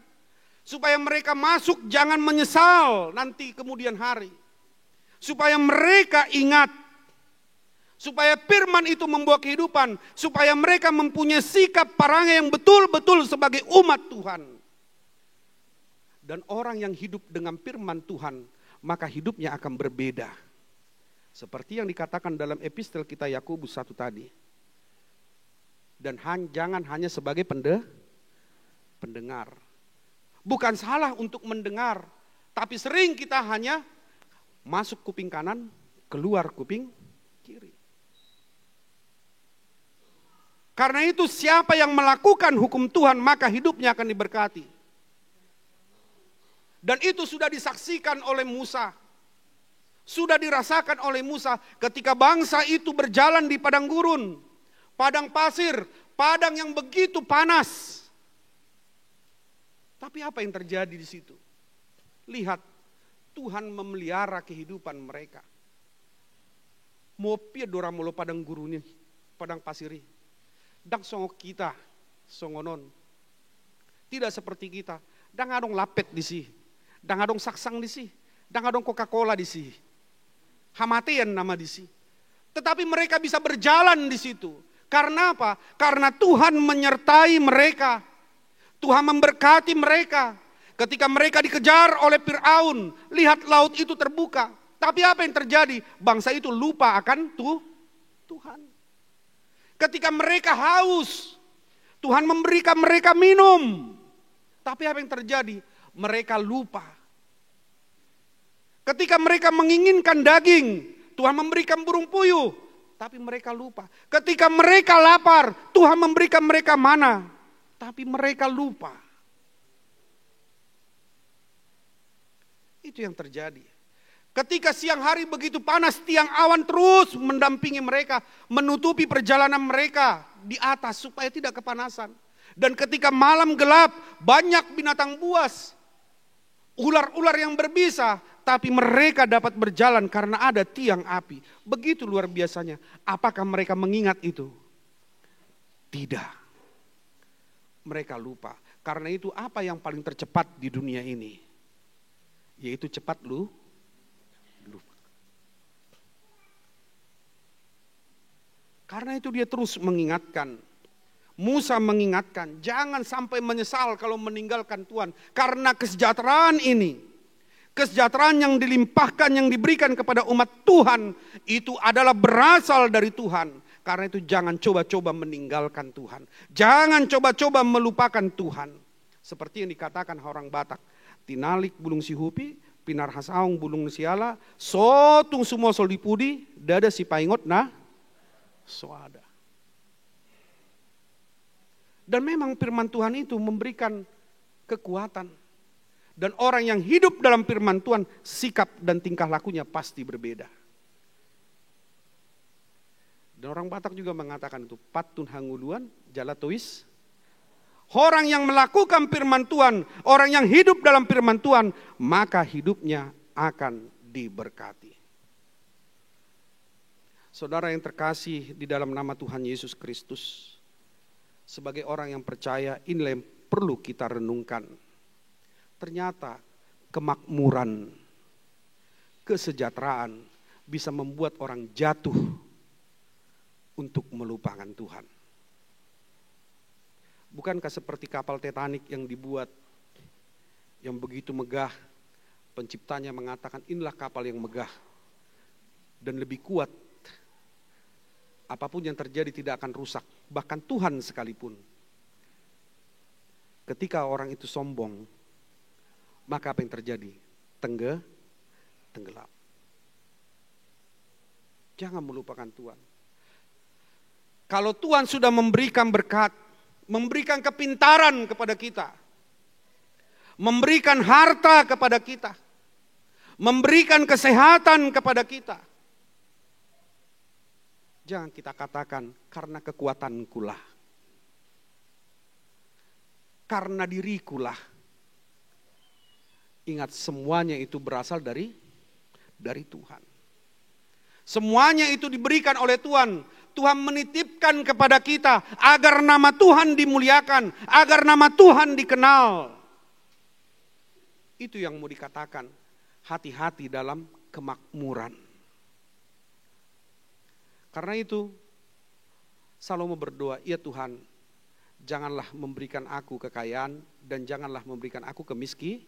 Supaya mereka masuk, jangan menyesal nanti kemudian hari. Supaya mereka ingat, supaya firman itu membawa kehidupan, supaya mereka mempunyai sikap perangai yang betul-betul sebagai umat Tuhan. Dan orang yang hidup dengan firman Tuhan, maka hidupnya akan berbeda. Seperti yang dikatakan dalam epistel kita Yakobus 1 tadi. Dan jangan hanya sebagai pendengar. Bukan salah untuk mendengar, tapi sering kita hanya masuk kuping kanan, keluar kuping kiri. Karena itu siapa yang melakukan hukum Tuhan, maka hidupnya akan diberkati. Dan itu sudah disaksikan oleh Musa. Sudah dirasakan oleh Musa ketika bangsa itu berjalan di padang gurun, padang pasir, padang yang begitu panas. Tapi apa yang terjadi di situ? Lihat, Tuhan memelihara kehidupan mereka. Mau pia dora molo padang gurun, padang pasir. Dang songo kita, songonon. Tidak seperti kita. Dang adong lapet di sini. Dang adong saksang di sini. Dang adong Coca-Cola di sini. Hamatian nama di sini. Tetapi mereka bisa berjalan di situ. Karena apa? Karena Tuhan menyertai mereka. Tuhan memberkati mereka. Ketika mereka dikejar oleh Fir'aun, lihat laut itu terbuka. Tapi apa yang terjadi? Bangsa itu lupa akan Tuhan. Ketika mereka haus, Tuhan memberikan mereka minum. Tapi apa yang terjadi? Mereka lupa. Ketika mereka menginginkan daging, Tuhan memberikan burung puyuh. Tapi mereka lupa. Ketika mereka lapar, Tuhan memberikan mereka mana. Tapi mereka lupa. Itu yang terjadi. Ketika siang hari begitu panas, tiang awan terus mendampingi mereka, menutupi perjalanan mereka di atas supaya tidak kepanasan. Dan ketika malam gelap, banyak binatang buas, ular-ular yang berbisa, tapi mereka dapat berjalan karena ada tiang api. Begitu luar biasanya. Apakah mereka mengingat itu? Tidak. Mereka lupa. Karena itu apa yang paling tercepat di dunia ini? Yaitu cepat lupa. Karena itu dia terus mengingatkan. Musa mengingatkan, jangan sampai menyesal kalau meninggalkan Tuhan. Karena kesejahteraan ini, kesejahteraan yang dilimpahkan, yang diberikan kepada umat Tuhan, itu adalah berasal dari Tuhan. Karena itu jangan coba-coba meninggalkan Tuhan. Jangan coba-coba melupakan Tuhan. Seperti yang dikatakan orang Batak. Tinalik bulung si hupi, pinar hasaung bulung siala, sotung semua solipudi, dada si paingot nah, soada. Dan memang firman Tuhan itu memberikan kekuatan. Dan orang yang hidup dalam firman Tuhan, sikap dan tingkah lakunya pasti berbeda. Dan orang Batak juga mengatakan itu, patun hanguluan, jalatois. Orang yang melakukan firman Tuhan, orang yang hidup dalam firman Tuhan, maka hidupnya akan diberkati. Saudara yang terkasih di dalam nama Tuhan Yesus Kristus, sebagai orang yang percaya, inilah yang perlu kita renungkan. Ternyata kemakmuran, kesejahteraan bisa membuat orang jatuh untuk melupakan Tuhan. Bukankah seperti kapal Titanic yang dibuat, yang begitu megah, penciptanya mengatakan inilah kapal yang megah dan lebih kuat. Apapun yang terjadi tidak akan rusak, bahkan Tuhan sekalipun. Ketika orang itu sombong, maka apa yang terjadi? Tenggelam. Jangan melupakan Tuhan. Kalau Tuhan sudah memberikan berkat, memberikan kepintaran kepada kita, memberikan harta kepada kita, memberikan kesehatan kepada kita, jangan kita katakan karena kekuatankulah, karena dirikulah. Ingat, semuanya itu berasal dari Tuhan. Semuanya itu diberikan oleh Tuhan. Tuhan menitipkan kepada kita agar nama Tuhan dimuliakan, agar nama Tuhan dikenal. Itu yang mau dikatakan, hati-hati dalam kemakmuran. Karena itu Salomo berdoa, ya Tuhan, janganlah memberikan aku kekayaan dan janganlah memberikan aku kemiskinan.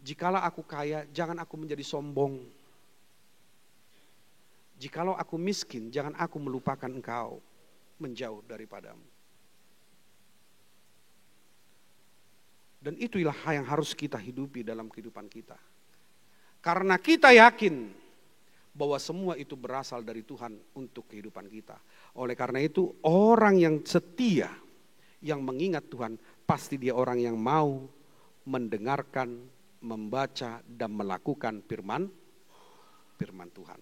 Jikalau aku kaya, jangan aku menjadi sombong. Jikalau aku miskin, jangan aku melupakan Engkau, menjauh daripadamu. Dan itulah yang harus kita hidupi dalam kehidupan kita. Karena kita yakin bahwa semua itu berasal dari Tuhan untuk kehidupan kita. Oleh karena itu, orang yang setia, yang mengingat Tuhan, pasti dia orang yang mau mendengarkan, membaca, dan melakukan firman Tuhan.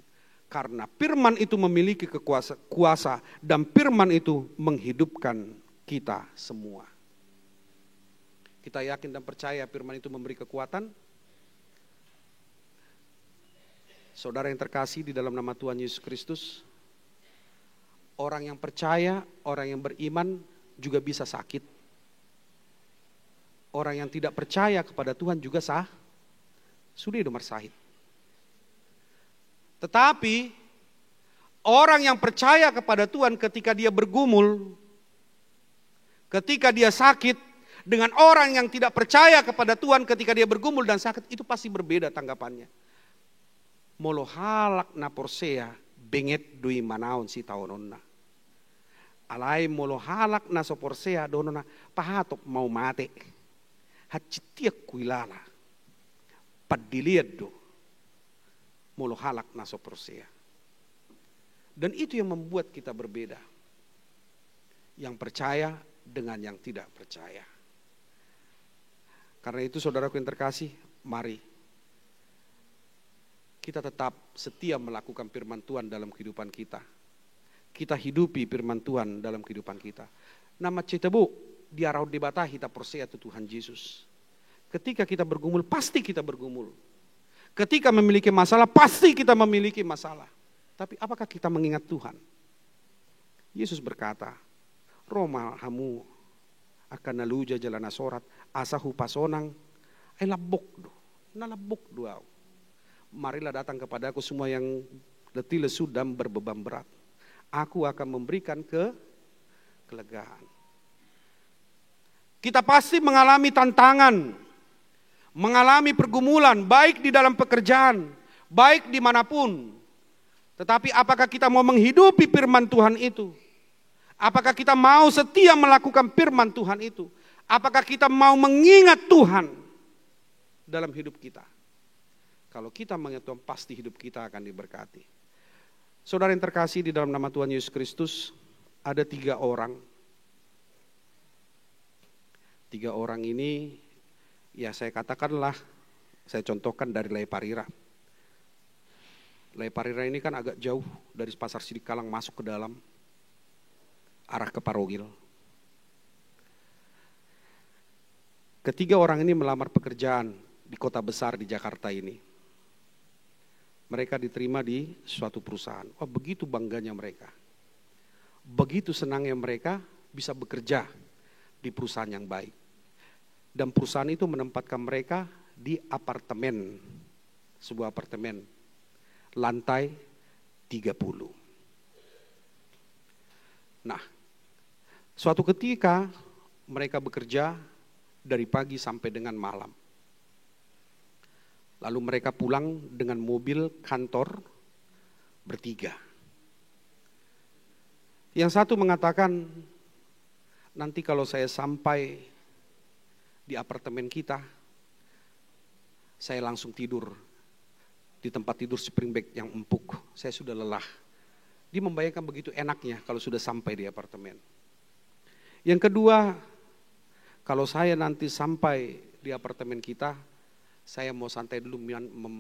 Karena firman itu memiliki kuasa dan firman itu menghidupkan kita semua. Kita yakin dan percaya firman itu memberi kekuatan. Saudara yang terkasih di dalam nama Tuhan Yesus Kristus, orang yang percaya, orang yang beriman juga bisa sakit. Orang yang tidak percaya kepada Tuhan juga sudah nomor sahid. Tetapi orang yang percaya kepada Tuhan ketika dia bergumul, ketika dia sakit, dengan orang yang tidak percaya kepada Tuhan ketika dia bergumul dan sakit, itu pasti berbeda tanggapannya. Molo halak na porsea benget dui manaon si taononna. Alai molo halak na so porsea donona pahatop mau mate. Hacitiak kuilala. Padiliad do. Molo halak na so porsea. Dan itu yang membuat kita berbeda. Yang percaya dengan yang tidak percaya. Karena itu saudaraku yang terkasih, mari kita tetap setia melakukan firman Tuhan dalam kehidupan kita. Kita hidupi firman Tuhan dalam kehidupan kita. Nama cetabu diarau debata kita persea Tuhan Yesus. Ketika kita bergumul, pasti kita bergumul. Ketika memiliki masalah, pasti kita memiliki masalah. Tapi apakah kita mengingat Tuhan? Yesus berkata, Roma hamu akan naluja jalan asorat, asahu pasonang, labok do, nalabok doau. Marilah datang kepadaku semua yang letih lesu dan berbeban berat. Aku akan memberikan kelegaan. Kita pasti mengalami tantangan, mengalami pergumulan, baik di dalam pekerjaan, baik dimanapun. Tetapi apakah kita mau menghidupi firman Tuhan itu? Apakah kita mau setia melakukan firman Tuhan itu? Apakah kita mau mengingat Tuhan dalam hidup kita? Kalau kita mengingat Tuhan, pasti hidup kita akan diberkati. Saudara yang terkasih di dalam nama Tuhan Yesus Kristus, ada 3 orang. 3 orang ini, ya saya katakanlah, saya contohkan dari Lei Parira. Lei Parira ini kan agak jauh dari pasar Sidikalang masuk ke dalam, arah ke Parogil. Ketiga orang ini melamar pekerjaan di kota besar di Jakarta ini. Mereka diterima di suatu perusahaan. Oh, begitu bangganya mereka. Begitu senangnya mereka bisa bekerja di perusahaan yang baik. Dan perusahaan itu menempatkan mereka di apartemen. Sebuah apartemen. Lantai 30. Nah, suatu ketika mereka bekerja dari pagi sampai dengan malam. Lalu mereka pulang dengan mobil kantor bertiga. Yang satu mengatakan, nanti kalau saya sampai di apartemen kita, saya langsung tidur di tempat tidur spring bed yang empuk. Saya sudah lelah. Dia membayangkan begitu enaknya kalau sudah sampai di apartemen. Yang kedua, kalau saya nanti sampai di apartemen kita, saya mau santai dulu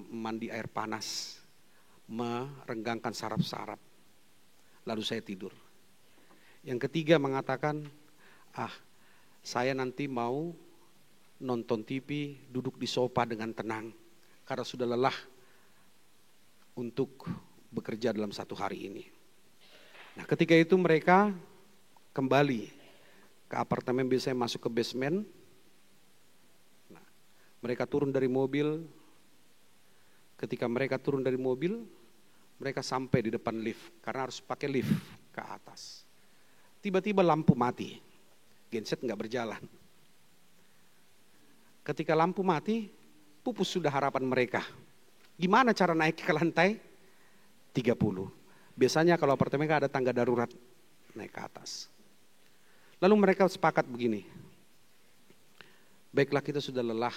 mandi air panas, merenggangkan saraf-saraf, lalu saya tidur. Yang ketiga mengatakan, saya nanti mau nonton TV, duduk di sofa dengan tenang, karena sudah lelah untuk bekerja dalam satu hari ini. Nah, ketika itu mereka kembali ke apartemen, biasanya masuk ke basement. Nah, mereka turun dari mobil. Ketika mereka turun dari mobil, mereka sampai di depan lift karena harus pakai lift ke atas. Tiba-tiba lampu mati, genset nggak berjalan. Ketika lampu mati, pupus sudah harapan mereka. Gimana cara naik ke lantai 30? Biasanya kalau apartemen kan ada tangga darurat naik ke atas. Lalu mereka sepakat begini, baiklah kita sudah lelah,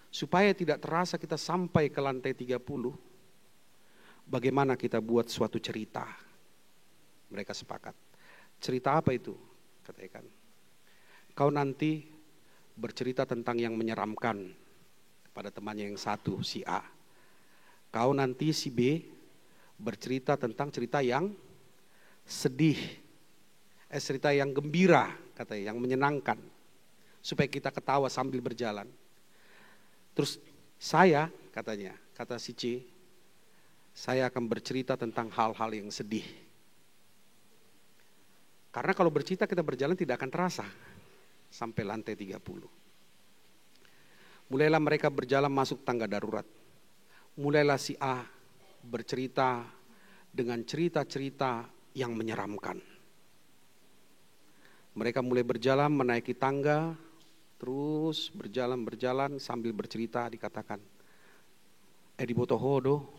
supaya tidak terasa kita sampai ke lantai 30, bagaimana kita buat suatu cerita. Mereka sepakat. Cerita apa itu? Katakan, kau nanti bercerita tentang yang menyeramkan kepada temannya yang satu, si A. Kau nanti si B bercerita tentang cerita yang sedih, cerita yang gembira, katanya, yang menyenangkan, supaya kita ketawa sambil berjalan. Terus saya, katanya, kata si C, saya akan bercerita tentang hal-hal yang sedih. Karena kalau bercerita kita berjalan tidak akan terasa sampai lantai 30. Mulailah mereka berjalan masuk tangga darurat. Mulailah si A bercerita dengan cerita-cerita yang menyeramkan. Mereka mulai berjalan menaiki tangga, terus berjalan sambil bercerita, dikatakan, di botohodo,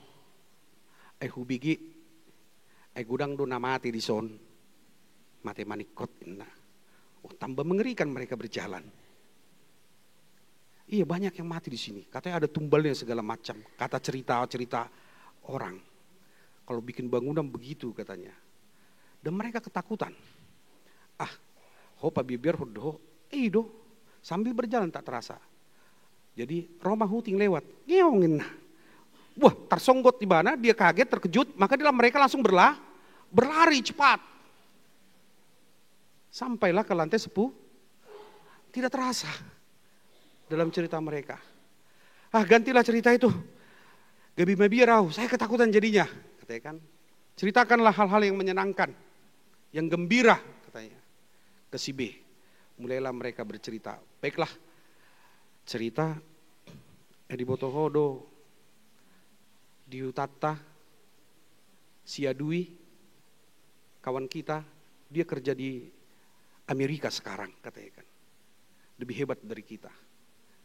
hubigi, gudang do namati di son, mate manikot. Oh, tambah mengerikan mereka berjalan. Iya, banyak yang mati di sini. Katanya ada tumbalnya segala macam. Kata cerita orang. Kalau bikin bangunan begitu katanya. Dan mereka ketakutan. Hopa bibir hodo, do. Sambil berjalan tak terasa. Jadi Roma Huting lewat. Ngeongin. Wah, tersonggot di mana? Dia kaget, terkejut. Maka mereka langsung berlari cepat. Sampailah ke lantai 10. Tidak terasa. Dalam cerita mereka. Gantilah cerita itu. Gabi mabirau, saya ketakutan jadinya. Katanya kan. Ceritakanlah hal-hal yang menyenangkan. Yang gembira, katanya. Ke si B. Mulailah mereka bercerita. Baiklah. Cerita. Di botohodo. Di Utata. Si Adui. Kawan kita. Dia kerja di Amerika sekarang, katanya kan. Lebih hebat dari kita.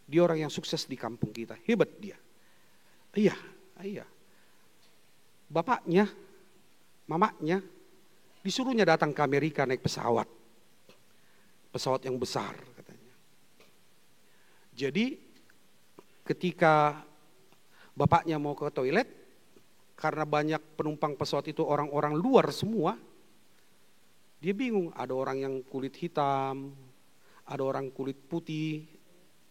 Dia orang yang sukses di kampung kita. Hebat dia. Iya. Bapaknya, mamanya, disuruhnya datang ke Amerika naik pesawat. Pesawat yang besar katanya. Jadi ketika bapaknya mau ke toilet, karena banyak penumpang pesawat itu orang-orang luar semua, dia bingung. Ada orang yang kulit hitam, ada orang kulit putih,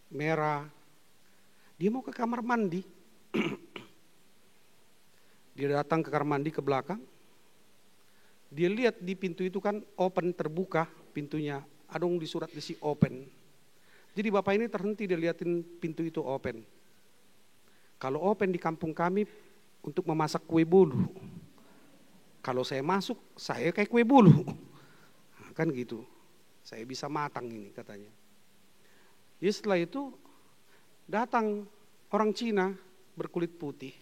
merah. Dia mau ke kamar mandi. Dia datang ke kamar mandi ke belakang. Dia lihat di pintu itu kan open, terbuka pintunya. Ada yang disurat di si open. Jadi bapak ini terhenti, dia liatin pintu itu open. Kalau open di kampung kami untuk memasak kue bolu. Kalau saya masuk, saya kayak kue bolu. Kan gitu. Saya bisa matang ini katanya. Ya setelah itu datang orang Cina berkulit putih.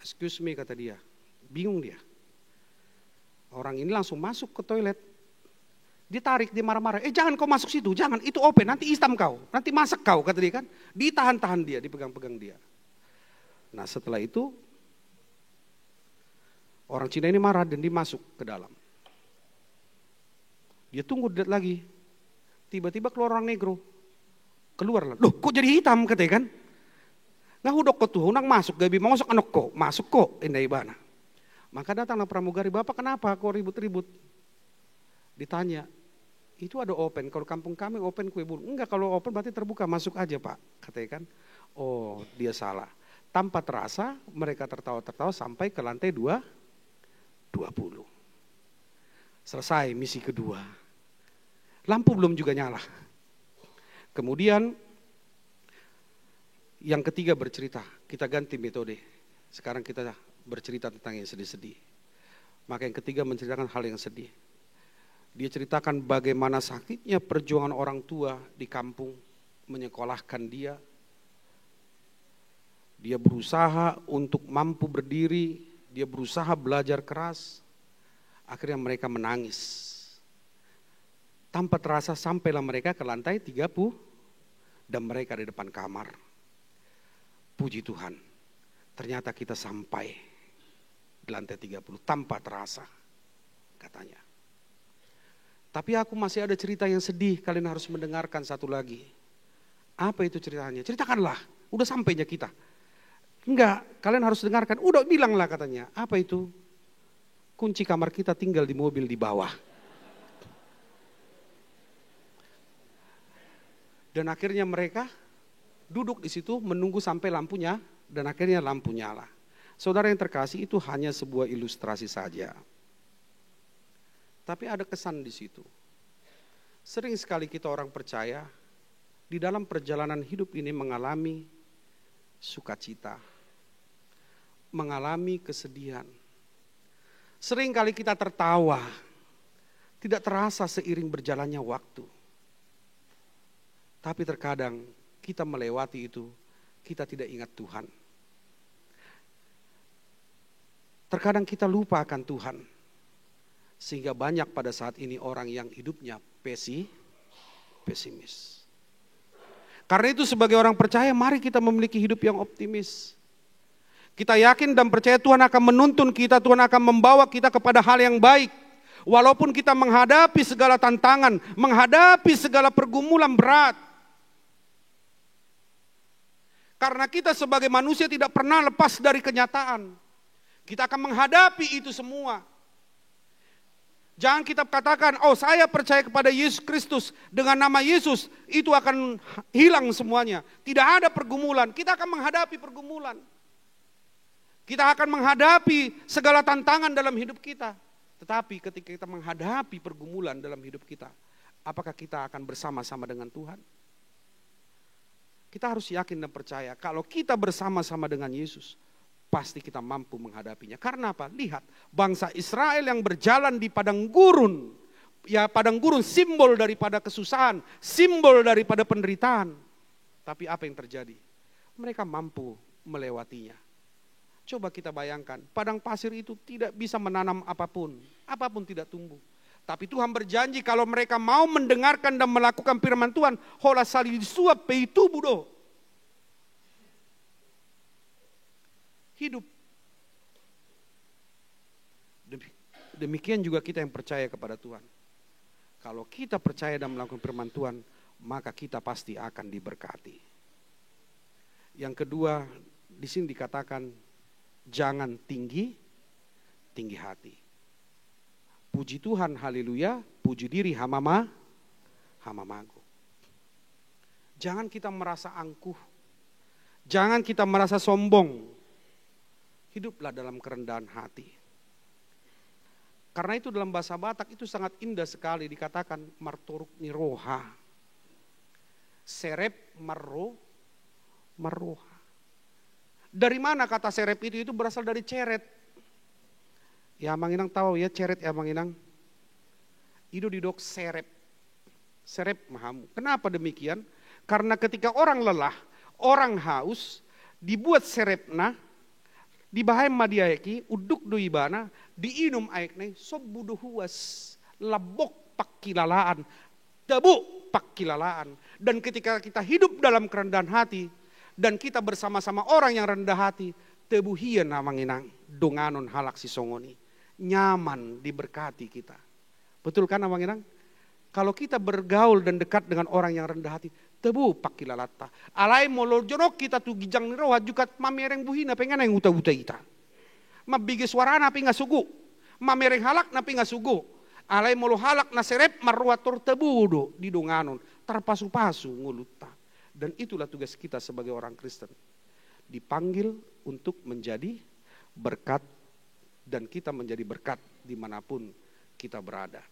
Excuse me, kata dia. Bingung dia. Orang ini langsung masuk ke toilet. Dia tarik, dia marah-marah. Jangan kau masuk situ, jangan, itu open, nanti hitam kau, nanti masak kau, kata dia kan. Ditahan-tahan dia, dipegang-pegang dia. Nah setelah itu orang Cina ini marah dan dia masuk ke dalam. Dia tunggu lagi. Tiba-tiba keluar orang negro. Keluar lah. Loh kok jadi hitam, katanya kan. Nggak hudok kok tuh, unang masuk, gabi mau masuk anak kok. Masuk kok, indai bana. Maka datanglah pramugari, bapak kenapa kok ribut-ribut? Ditanya, itu ada open, kalau kampung kami open kue bolu. Enggak, kalau open berarti terbuka, masuk aja pak. Katanya kan, oh dia salah. Tanpa terasa mereka tertawa-tertawa sampai ke lantai 20. Selesai misi kedua. Lampu belum juga nyala. Kemudian Yang ketiga bercerita, kita ganti metode. Sekarang kita bercerita tentang yang sedih-sedih. Maka yang ketiga menceritakan hal yang sedih. Dia ceritakan bagaimana sakitnya perjuangan orang tua di kampung menyekolahkan dia. Dia berusaha untuk mampu berdiri, dia berusaha belajar keras. Akhirnya mereka menangis. Tanpa terasa sampailah mereka ke lantai 30 dan mereka di depan kamar. Puji Tuhan, ternyata kita sampai di lantai 30 tanpa terasa, katanya. Tapi aku masih ada cerita yang sedih, kalian harus mendengarkan satu lagi. Apa itu ceritanya? Ceritakanlah, udah sampainya kita. Enggak, kalian harus dengarkan, udah bilanglah katanya. Apa itu? Kunci kamar kita tinggal di mobil di bawah. Dan akhirnya mereka duduk di situ menunggu sampai lampunya dan akhirnya lampu nyala. Saudara yang terkasih, itu hanya sebuah ilustrasi saja. Tapi ada kesan di situ. Sering sekali kita orang percaya di dalam perjalanan hidup ini mengalami sukacita, mengalami kesedihan. Sering kali kita tertawa, tidak terasa seiring berjalannya waktu. Tapi terkadang kita melewati itu, kita tidak ingat Tuhan. Terkadang kita lupa akan Tuhan. Sehingga banyak pada saat ini orang yang hidupnya pesimis. Karena itu sebagai orang percaya, mari kita memiliki hidup yang optimis. Kita yakin dan percaya Tuhan akan menuntun kita, Tuhan akan membawa kita kepada hal yang baik. Walaupun kita menghadapi segala tantangan, menghadapi segala pergumulan berat. Karena kita sebagai manusia tidak pernah lepas dari kenyataan. Kita akan menghadapi itu semua. Jangan kita katakan, oh saya percaya kepada Yesus Kristus, dengan nama Yesus itu akan hilang semuanya. Tidak ada pergumulan, kita akan menghadapi pergumulan. Kita akan menghadapi segala tantangan dalam hidup kita. Tetapi ketika kita menghadapi pergumulan dalam hidup kita, apakah kita akan bersama-sama dengan Tuhan? Kita harus yakin dan percaya kalau kita bersama-sama dengan Yesus, pasti kita mampu menghadapinya. Karena apa? Lihat, bangsa Israel yang berjalan di padang gurun. Ya, padang gurun simbol daripada kesusahan, simbol daripada penderitaan. Tapi apa yang terjadi? Mereka mampu melewatinya. Coba kita bayangkan, padang pasir itu tidak bisa menanam apapun. Apapun tidak tumbuh. Tapi Tuhan berjanji kalau mereka mau mendengarkan dan melakukan firman Tuhan, hola sali disuap peitu budo. Hidup. Demikian juga kita yang percaya kepada Tuhan. Kalau kita percaya dan melakukan firman Tuhan, maka kita pasti akan diberkati. Yang kedua, di sini dikatakan jangan tinggi hati. Puji Tuhan, haleluya, puji diri hamamago. Jangan kita merasa angkuh. Jangan kita merasa sombong. Hiduplah dalam kerendahan hati. Karena itu dalam bahasa Batak itu sangat indah sekali dikatakan martoruk niroha. Serep marroha. Dari mana kata serep itu berasal dari ceret. Ya manginang tahu ya ceret ya manginang. Itu didok serep. Serep mahamu. Kenapa demikian? Karena ketika orang lelah, orang haus, dibuat serepna, dibahay madiaeki, uduk doibana, diinum aekne, sobbudu huas, labok pakkilalaan, tebu pakkilalaan. Dan ketika kita hidup dalam kerendahan hati, dan kita bersama-sama orang yang rendah hati, tebu hien manginang, donganon halak si songoni. Nyaman diberkati kita. Betul kan manginang? Kalau kita bergaul dan dekat dengan orang yang rendah hati, tebu pakilalata. Alai molor jonok kita tu gijang ni roha jukat mamereng buhina pengen yang uta-uta kita. Mabigi suara napi nga sugu. Mamereng halak napi nga sugu. Alai molo halak na serep marruator tebu do di donganon. Tarpasu-pasu nguluta. Dan itulah tugas kita sebagai orang Kristen. Dipanggil untuk menjadi berkat dan kita menjadi berkat dimanapun kita berada.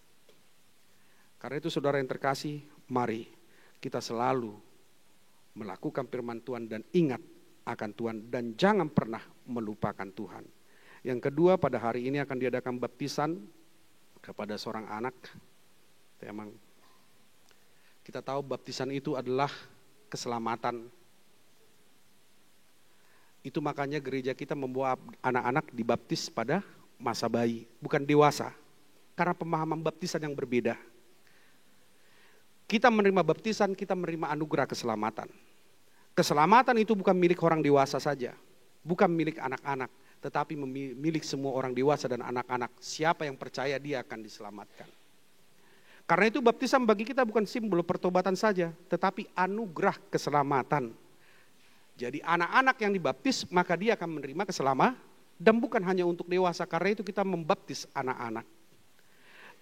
Karena itu saudara yang terkasih, mari kita selalu melakukan firman Tuhan dan ingat akan Tuhan dan jangan pernah melupakan Tuhan. Yang kedua, pada hari ini akan diadakan baptisan kepada seorang anak. Emang kita tahu baptisan itu adalah keselamatan. Itu makanya gereja kita membawa anak-anak dibaptis pada masa bayi, bukan dewasa. Karena pemahaman baptisan yang berbeda. Kita menerima baptisan, kita menerima anugerah keselamatan. Keselamatan itu bukan milik orang dewasa saja, bukan milik anak-anak, tetapi milik semua orang dewasa dan anak-anak. Siapa yang percaya dia akan diselamatkan. Karena itu baptisan bagi kita bukan simbol pertobatan saja, tetapi anugerah keselamatan. Jadi anak-anak yang dibaptis maka dia akan menerima keselamatan dan bukan hanya untuk dewasa. Karena itu kita membaptis anak-anak.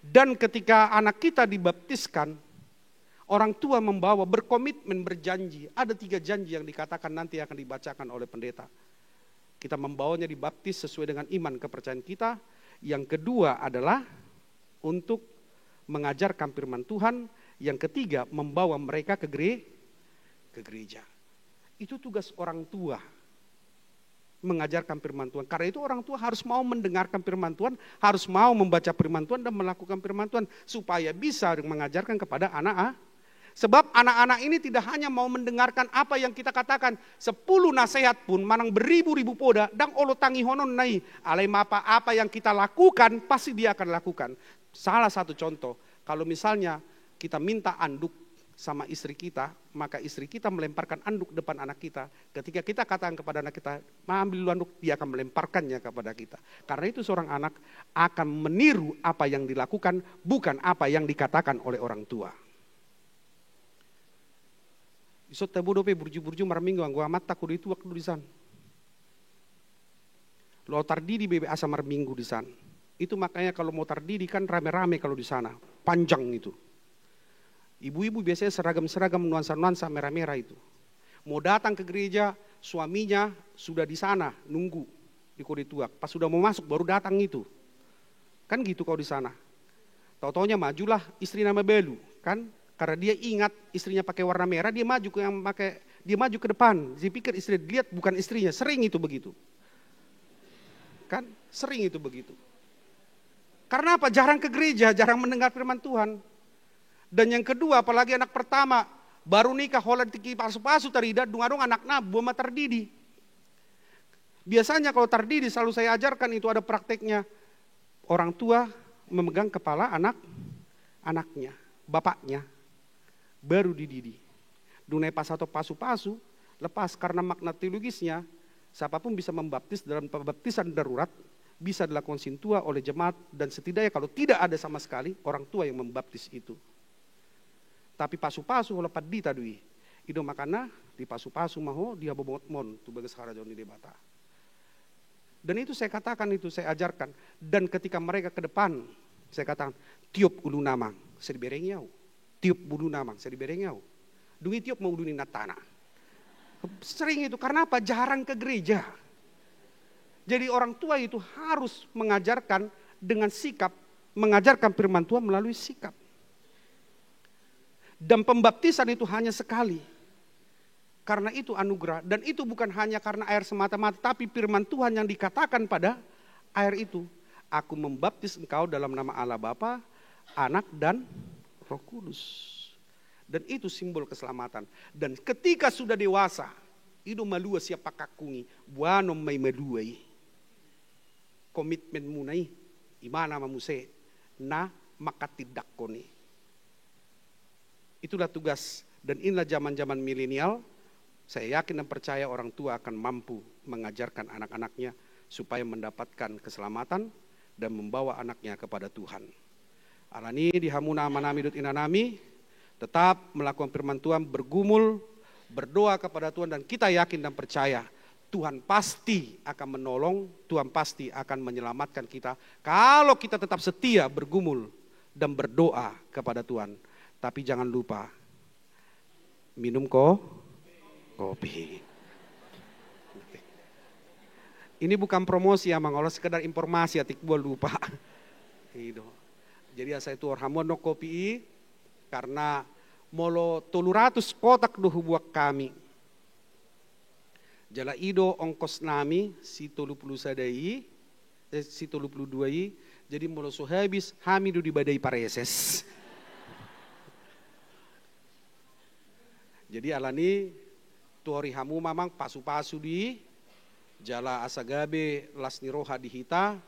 Dan ketika anak kita dibaptiskan, orang tua membawa berkomitmen berjanji. Ada 3 janji yang dikatakan nanti akan dibacakan oleh pendeta. Kita membawanya dibaptis sesuai dengan iman kepercayaan kita. Yang kedua adalah untuk mengajarkan firman Tuhan. Yang ketiga membawa mereka ke gereja. Itu tugas orang tua. Mengajarkan firman Tuhan. Karena itu orang tua harus mau mendengarkan firman Tuhan. Harus mau membaca firman Tuhan dan melakukan firman Tuhan. Supaya bisa mengajarkan kepada anak-anak. Sebab anak-anak ini tidak hanya mau mendengarkan apa yang kita katakan. 10 nasihat pun manang beribu-ribu poda. Dan olo tangi honon nai. Alai apa yang kita lakukan pasti dia akan lakukan. Salah satu contoh. Kalau misalnya kita minta anduk sama istri kita. Maka istri kita melemparkan anduk depan anak kita. Ketika kita katakan kepada anak kita. Ambil dulu anduk, dia akan melemparkannya kepada kita. Karena itu seorang anak akan meniru apa yang dilakukan. Bukan apa yang dikatakan oleh orang tua. Isot tabudo pe burju-burju marminggu anggo amat takut itu waktu di sana. Lo tardidi bebe asa marminggu di sana. Itu makanya kalau mau tardidi kan rame-rame kalau di sana, panjang itu. Ibu-ibu biasanya seragam-seragam nuansa-nuansa merah-merah itu. Mau datang ke gereja, suaminya sudah di sana nunggu di kode tuak. Pas sudah mau masuk baru datang itu. Kan gitu kalau di sana. Tahu-taunya majulah istri nama Belu, kan? Karena dia ingat istrinya pakai warna merah, dia maju ke depan. Dia pikir istri dilihat bukan istrinya, sering itu begitu. Kan? Sering itu begitu. Karena apa? Jarang ke gereja, jarang mendengar firman Tuhan. Dan yang kedua, apalagi anak pertama, baru nikah, holan tiki pasu-pasu terida, dungadong anak nabu sama terdidi. Biasanya kalau terdidi selalu saya ajarkan itu ada prakteknya. Orang tua memegang kepala anaknya, bapaknya. Baru dididi. Dunai pas atau pasu-pasu, lepas karena makna teologisnya, siapapun bisa membaptis dalam pembaptisan darurat, bisa dilakukan sintua oleh jemaat, dan setidaknya kalau tidak ada sama sekali, orang tua yang membaptis itu. Tapi pasu-pasu lepas di tadui. Ido makana di pasu-pasu maho dia bobot mon tu bagas harajon di debata. Dan itu saya katakan, itu saya ajarkan. Dan ketika mereka ke depan, saya katakan, tiup ulu namang, saya diberengnya. Tiup bulu namang, saya diberengnya. Dungi tiup mau dunin natana. Sering itu, karena apa? Jarang ke gereja. Jadi orang tua itu harus mengajarkan dengan sikap, mengajarkan firman Tuhan melalui sikap. Dan pembaptisan itu hanya sekali. Karena itu anugerah, dan itu bukan hanya karena air semata-mata, tapi firman Tuhan yang dikatakan pada air itu. Aku membaptis engkau dalam nama Allah Bapa, Anak, dan Roh Kudus. Dan itu simbol keselamatan. Dan ketika sudah dewasa, itu malua siapa kakungi, buano may maluay. Komitmen munay, imana mamuse, na makatidak ko ni. Itulah tugas, dan inilah zaman-zaman milenial. Saya yakin dan percaya orang tua akan mampu mengajarkan anak-anaknya supaya mendapatkan keselamatan dan membawa anaknya kepada Tuhan. Alani di hamuna manami dut inanami, tetap melakukan firman Tuhan, bergumul, berdoa kepada Tuhan, dan kita yakin dan percaya Tuhan pasti akan menolong, Tuhan pasti akan menyelamatkan kita. Kalau kita tetap setia bergumul dan berdoa kepada Tuhan. Tapi jangan lupa, minum kopi. Ini bukan promosi ya, Mang, Allah sekedar informasi, atik gua lupa. Jadi saya itu orhamuan no kopi karena molo 300 kotak doh buat kami. Jala ido ongkos nami si 30 sadai, si 32 jadi moloso habis hamidu di badai pareses. Jadi alani tuori hamu mamang pasu-pasu di jala asagabe lasni roha di hita,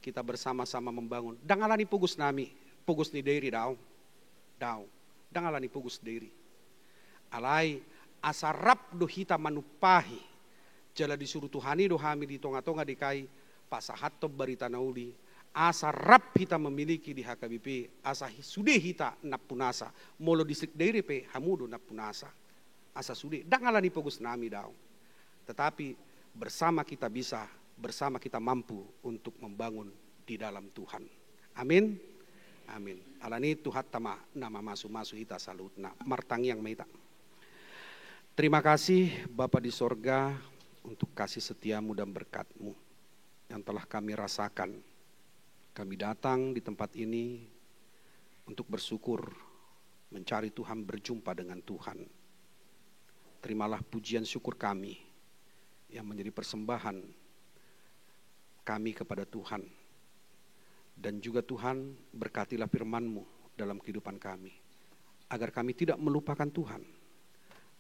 kita bersama-sama membangun. Dang alani pugus nami, pugus ni diri daw. Dang alani pugus diri. Alai asarap do hita manupahi. Jala disuruh Tuhani do hami di tonga-tonga dikai pasahatto barita nauli. Asa rap hita memiliki di HKBP, asa sude hita napunasa. Molo distrik daerah pe hamudo napunasa. Asa sude, dangalani pogus nami daw. Tetapi bersama kita bisa, bersama kita mampu untuk membangun di dalam Tuhan. Amin. Amin. Alani Tuhan tama nama masu-masu hita salutna. Martang yang meita. Terima kasih Bapa di sorga untuk kasih setiamu dan berkat-Mu yang telah kami rasakan. Kami datang di tempat ini untuk bersyukur, mencari Tuhan, berjumpa dengan Tuhan. Terimalah pujian syukur kami yang menjadi persembahan kami kepada Tuhan. Dan juga Tuhan, berkatilah firman-Mu dalam kehidupan kami. Agar kami tidak melupakan Tuhan.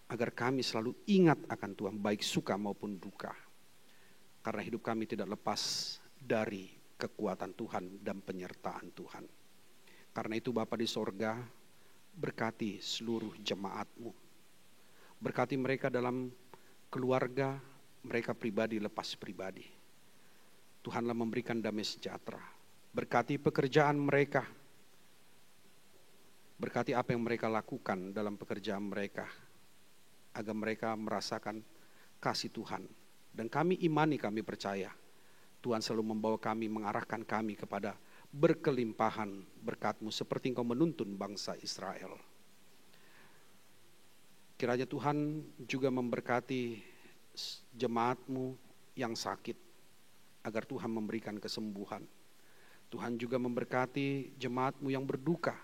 Agar kami selalu ingat akan Tuhan, baik suka maupun duka. Karena hidup kami tidak lepas dari kekuatan Tuhan dan penyertaan Tuhan. Karena itu Bapa di sorga, berkati seluruh jemaat-Mu. Berkati mereka dalam keluarga, mereka pribadi lepas pribadi. Tuhanlah memberikan damai sejahtera. Berkati pekerjaan mereka. Berkati apa yang mereka lakukan dalam pekerjaan mereka. Agar mereka merasakan kasih Tuhan. Dan kami imani, kami percaya. Tuhan selalu membawa kami, mengarahkan kami kepada berkelimpahan berkat-Mu seperti Engkau menuntun bangsa Israel. Kiranya Tuhan juga memberkati jemaat-Mu yang sakit, agar Tuhan memberikan kesembuhan. Tuhan juga memberkati jemaat-Mu yang berduka,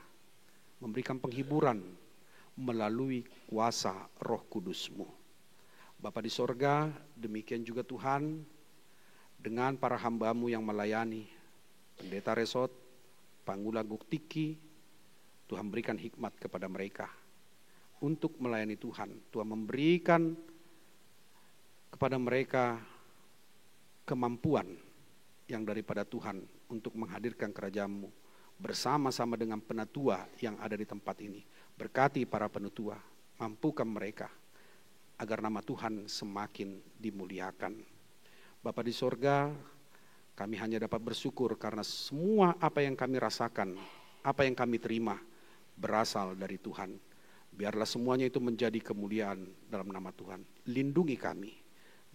memberikan penghiburan melalui kuasa Roh Kudus-Mu. Bapa di sorga, demikian juga Tuhan, dengan para hamba-Mu yang melayani, Pendeta Resot, Panggula Guktiki, Tuhan berikan hikmat kepada mereka untuk melayani Tuhan. Tuhan memberikan kepada mereka kemampuan yang daripada Tuhan untuk menghadirkan kerajaan-Mu bersama-sama dengan penatua yang ada di tempat ini. Berkati para penatua, mampukan mereka agar nama Tuhan semakin dimuliakan. Bapa di sorga, kami hanya dapat bersyukur karena semua apa yang kami rasakan, apa yang kami terima berasal dari Tuhan. Biarlah semuanya itu menjadi kemuliaan dalam nama Tuhan. Lindungi kami,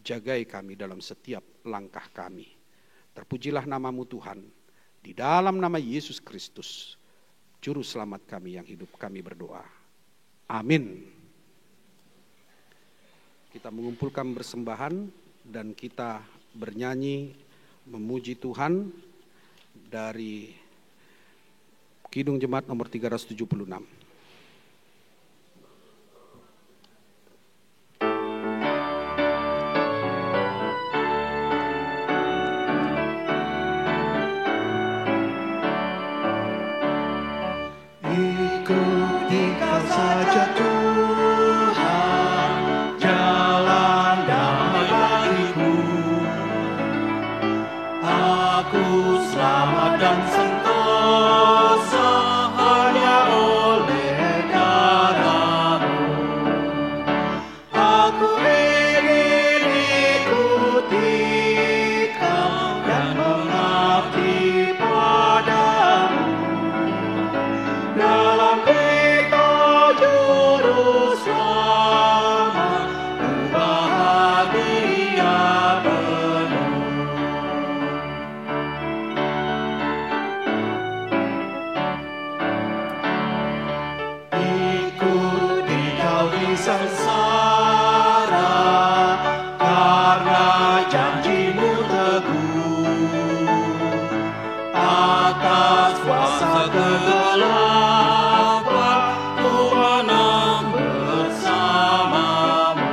jagai kami dalam setiap langkah kami. Terpujilah nama-Mu Tuhan, di dalam nama Yesus Kristus, Juru Selamat kami yang hidup, kami berdoa. Amin. Kita mengumpulkan persembahan dan kita bernyanyi memuji Tuhan dari Kidung Jemaat nomor 376. Ikuti Kau saja Tuhan, jalan damai bagiku. Aku selamat dan sentosa hanya oleh darah-Mu. Aku ingin ikuti Kau dan mengabdi padamu. Dalam Engkau Juru Selamat, ku bahagia penuh. Ikuti Kau di sengsara, karena janji-Mu teguh. Atas kuasa kegelapan ku menang bersama-Mu.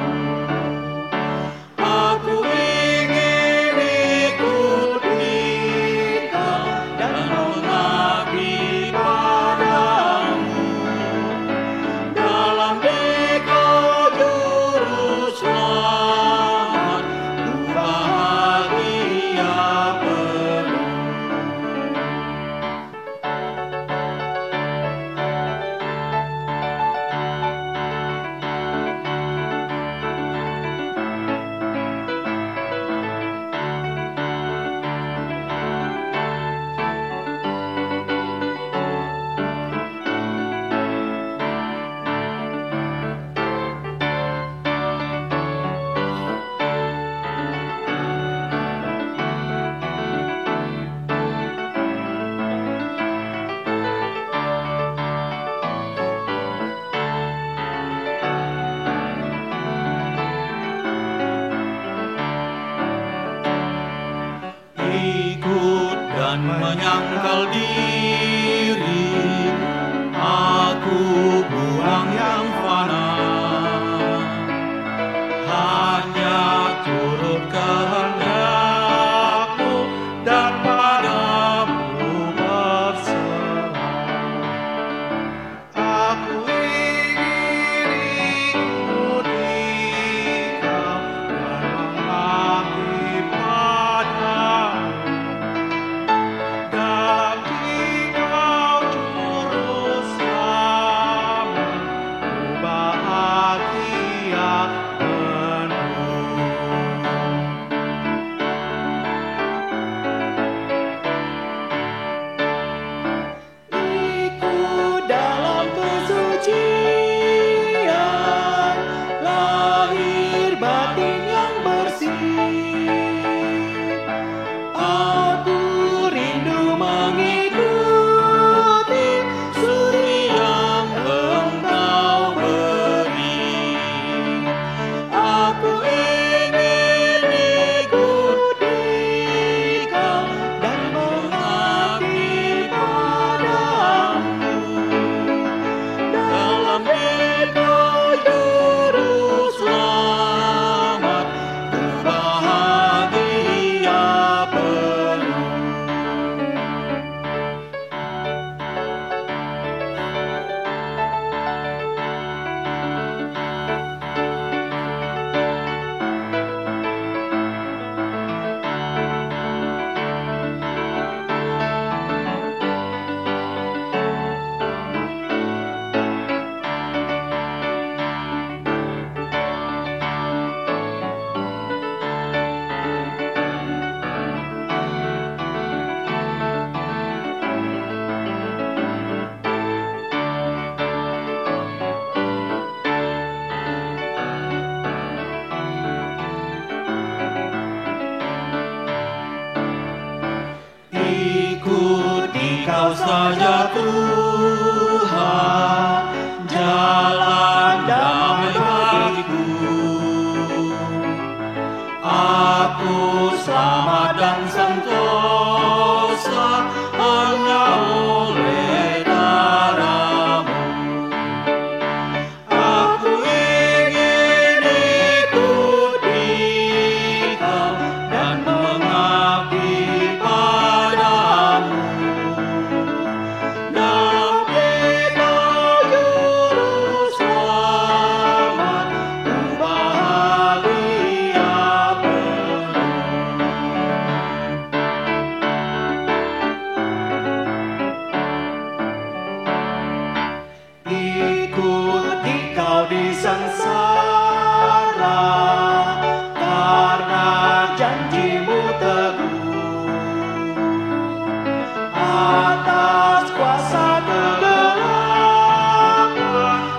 menyesal diri, aku buang yang fana, hanya turut kehendak-Mu dan padamu berserah. Aku ingin ikuti Kau dan mengabdi padamu, dan Engkau juru selamat, ku bahagia penuh. Ikut dalam kesucian, lahir batin yang bersih. Aku rindu mengikuti suri yang Engkau beri. Aku ingin ikuti Kau dan mengabdi padamu, dalam Engkau juru selamat, ku bahagia penuh. Ikuti Kau saja Tuhan, jalan damai bagiku. Aku selamat dan sentosa hanya oleh darah-Mu. Aku ingin ikuti Kau dan mengabdi padamu, dalam Engkau juru selamat, ku bahagia penuh. Ikuti Kau di sansara, karena janji-Mu teguh. Atas kuasa kegelapan,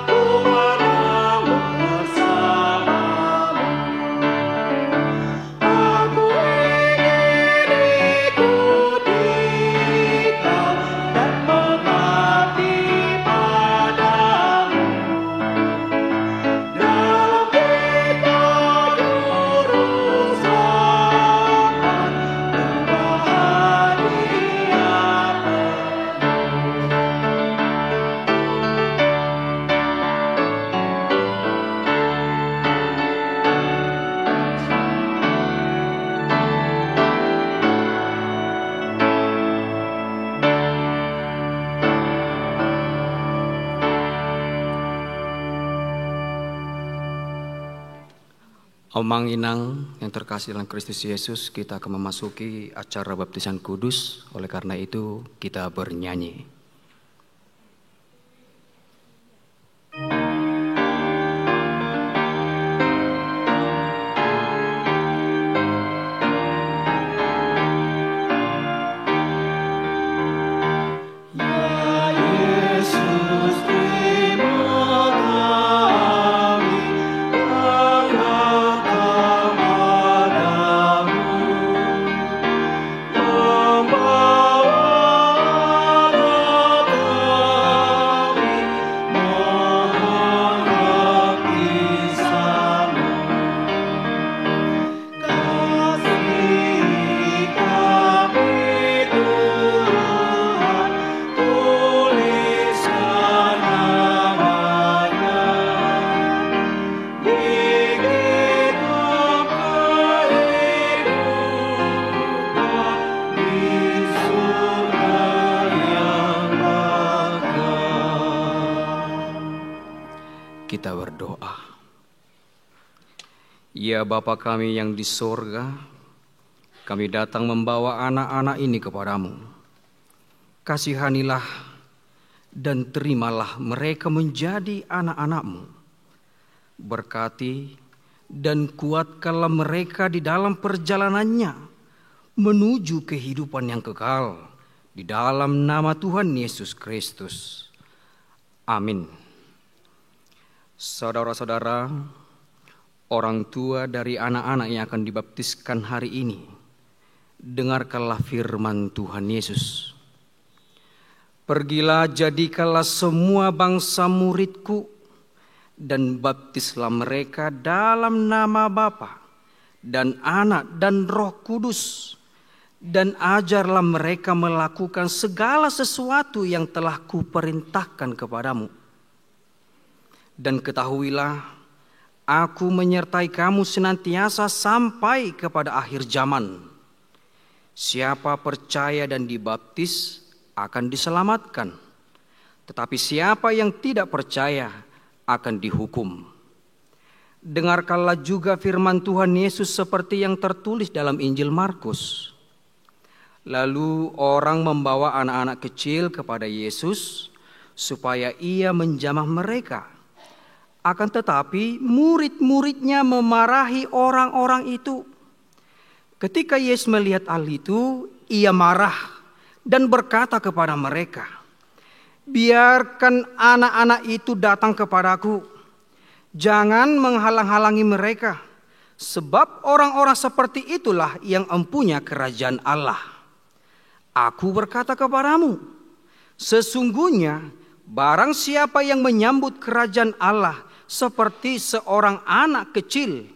ku menang bersama-Mu. Aku ingin ikuti Kau dan mengabdi padamu, dalam Engkau juru selamat, ku bahagia Omang Inang yang terkasih dalam Kristus Yesus, kita akan memasuki acara baptisan kudus. Oleh karena itu kita bernyanyi. Membawa kita berdoa. Ya Bapa kami yang di sorga, kami datang membawa anak-anak ini kepadamu. Kasihanilah dan terimalah mereka menjadi anak-anak-mu. Berkati dan kuatkanlah mereka di dalam perjalanannya menuju kehidupan yang kekal di dalam nama Tuhan Yesus Kristus. Amin. Saudara-saudara, orang tua dari anak-anak yang akan dibaptiskan hari ini, dengarkanlah firman Tuhan Yesus. Pergilah, jadikanlah semua bangsa muridku, dan baptislah mereka dalam nama Bapa dan Anak dan Roh Kudus, dan ajarlah mereka melakukan segala sesuatu yang telah kuperintahkan kepadamu. Dan ketahuilah, aku menyertai kamu senantiasa sampai kepada akhir zaman. Siapa percaya dan dibaptis akan diselamatkan, tetapi siapa yang tidak percaya akan dihukum. Dengarkanlah juga firman Tuhan Yesus seperti yang tertulis dalam Injil Markus. Lalu orang membawa anak-anak kecil kepada Yesus supaya ia menjamah mereka. Akan tetapi murid-muridnya memarahi orang-orang itu. Ketika Yesus melihat hal itu, ia marah dan berkata kepada mereka, "Biarkan anak-anak itu datang kepadaku. Jangan menghalang-halangi mereka, sebab orang-orang seperti itulah yang empunya kerajaan Allah. Aku berkata kepadamu, sesungguhnya barang siapa yang menyambut kerajaan Allah seperti seorang anak kecil,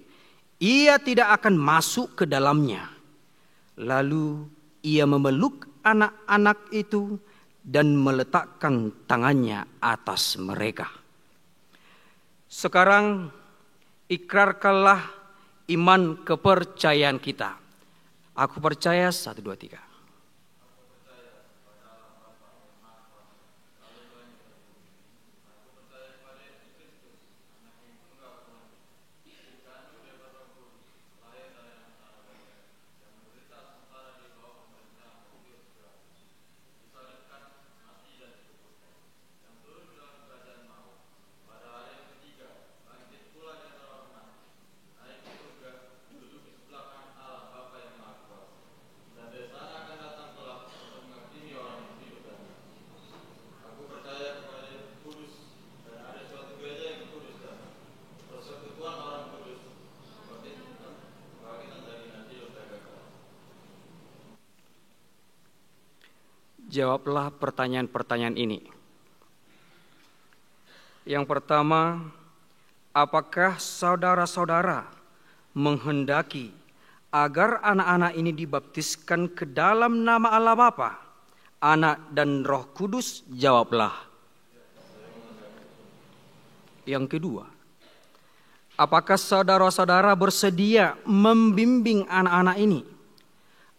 ia tidak akan masuk ke dalamnya." Lalu ia memeluk anak-anak itu dan meletakkan tangannya atas mereka. Sekarang ikrarkanlah iman kepercayaan kita. Aku percaya, 1, 2, 3. Jawablah pertanyaan-pertanyaan ini. Yang pertama, apakah saudara-saudara menghendaki agar anak-anak ini dibaptiskan ke dalam nama Allah Bapa, Anak dan Roh Kudus? Jawablah. Yang kedua, apakah saudara-saudara bersedia membimbing anak-anak ini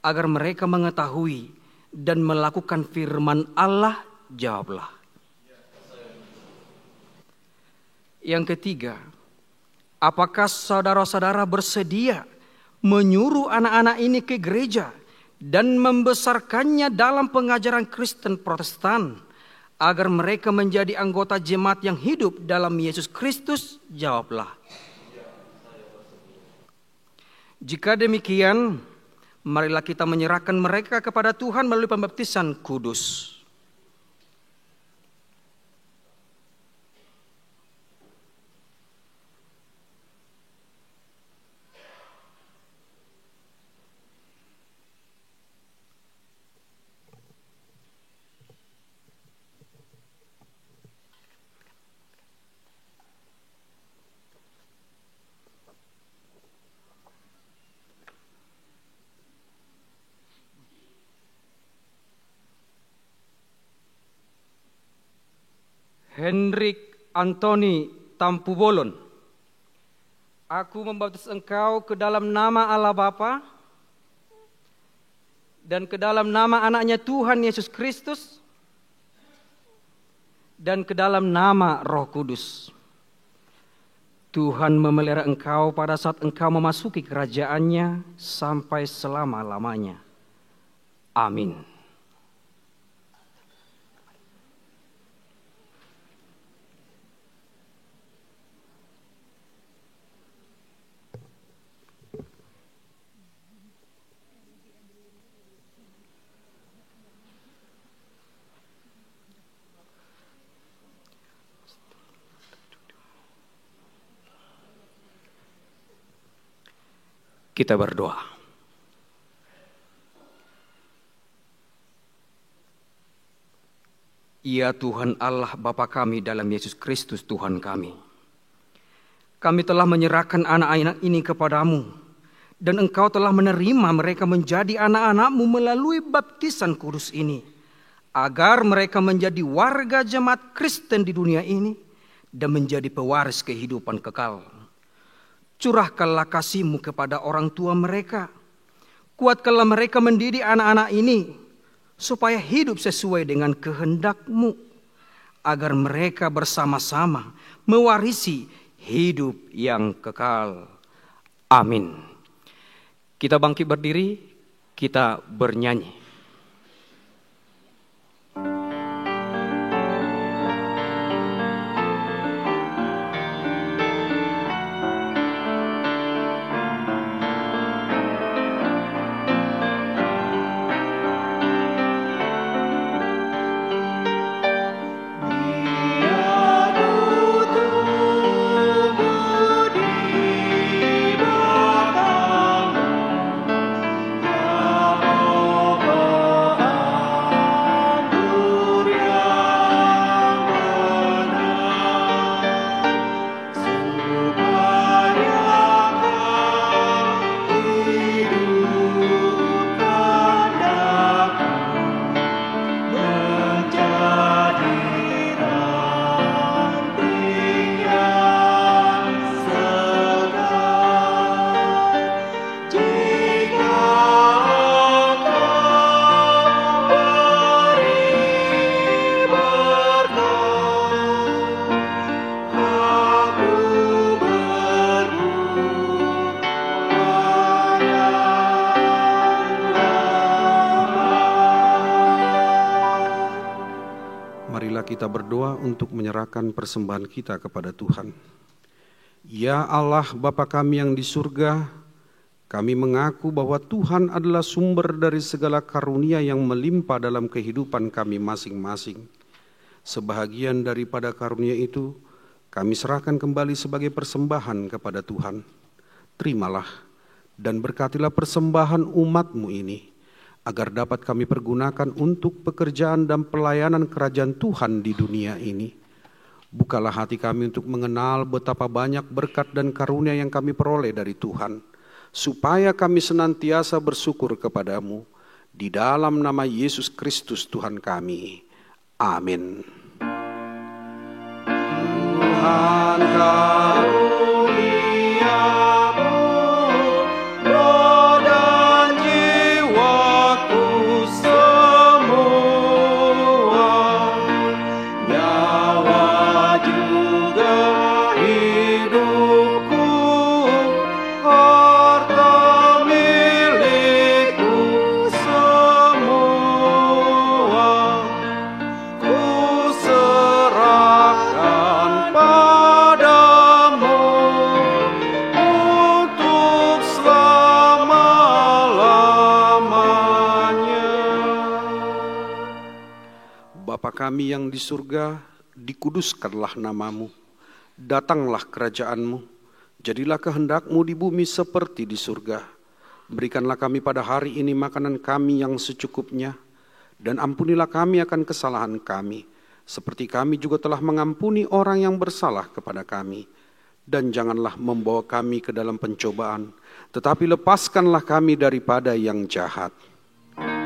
agar mereka mengetahui dan melakukan firman Allah? Jawablah. Yang ketiga, apakah saudara-saudara bersedia menyuruh anak-anak ini ke gereja dan membesarkannya dalam pengajaran Kristen Protestan agar mereka menjadi anggota jemaat yang hidup dalam Yesus Kristus? Jawablah. Jika demikian, marilah kita menyerahkan mereka kepada Tuhan melalui pembaptisan kudus. Hendrik Antoni Tampubolon, aku membaptis engkau ke dalam nama Allah Bapa dan ke dalam nama anaknya Tuhan Yesus Kristus dan ke dalam nama Roh Kudus. Tuhan memelihara engkau pada saat engkau memasuki kerajaannya sampai selama-lamanya. Amin. Kita berdoa. Ya Tuhan Allah Bapa kami dalam Yesus Kristus Tuhan kami. Kami telah menyerahkan anak-anak ini kepadamu. Dan Engkau telah menerima mereka menjadi anak-anak-Mu melalui baptisan kudus ini. Agar mereka menjadi warga jemaat Kristen di dunia ini. Dan menjadi pewaris kehidupan kekal. Curahkanlah kasih-Mu kepada orang tua mereka. Kuatkanlah mereka mendidik anak-anak ini. Supaya hidup sesuai dengan kehendak-Mu. Agar mereka bersama-sama mewarisi hidup yang kekal. Amin. Kita bangkit berdiri, kita bernyanyi. Kita berdoa untuk menyerahkan persembahan kita kepada Tuhan. Ya Allah Bapa kami yang di surga, kami mengaku bahwa Tuhan adalah sumber dari segala karunia yang melimpah dalam kehidupan kami masing-masing. Sebahagian daripada karunia itu, kami serahkan kembali sebagai persembahan kepada Tuhan. Terimalah dan berkatilah persembahan umat-Mu ini, agar dapat kami pergunakan untuk pekerjaan dan pelayanan kerajaan Tuhan di dunia ini. Bukalah hati kami untuk mengenal betapa banyak berkat dan karunia yang kami peroleh dari Tuhan, supaya kami senantiasa bersyukur kepadamu, di dalam nama Yesus Kristus Tuhan kami. Amin. Tuhan kami yang di surga, dikuduskanlah nama-Mu, datanglah kerajaan-Mu, jadilah kehendak-Mu di bumi seperti di surga. Berikanlah kami pada hari ini makanan kami yang secukupnya, dan ampunilah kami akan kesalahan kami, seperti kami juga telah mengampuni orang yang bersalah kepada kami. Dan janganlah membawa kami ke dalam pencobaan, tetapi lepaskanlah kami daripada yang jahat. Dan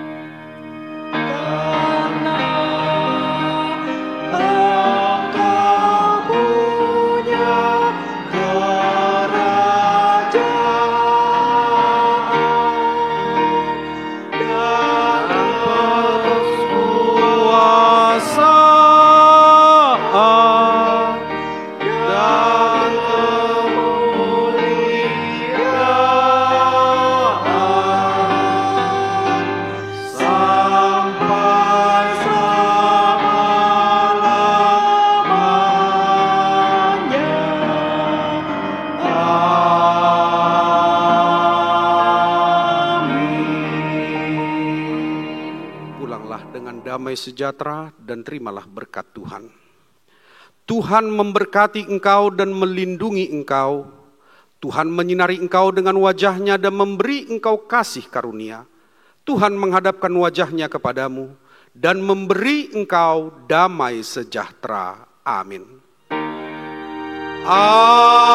damai sejahtera, dan terimalah berkat Tuhan. Tuhan memberkati engkau dan melindungi engkau. Tuhan menyinari engkau dengan wajah-Nya dan memberi engkau kasih karunia. Tuhan menghadapkan wajah-Nya kepadamu dan memberi engkau damai sejahtera. Amin. Amin.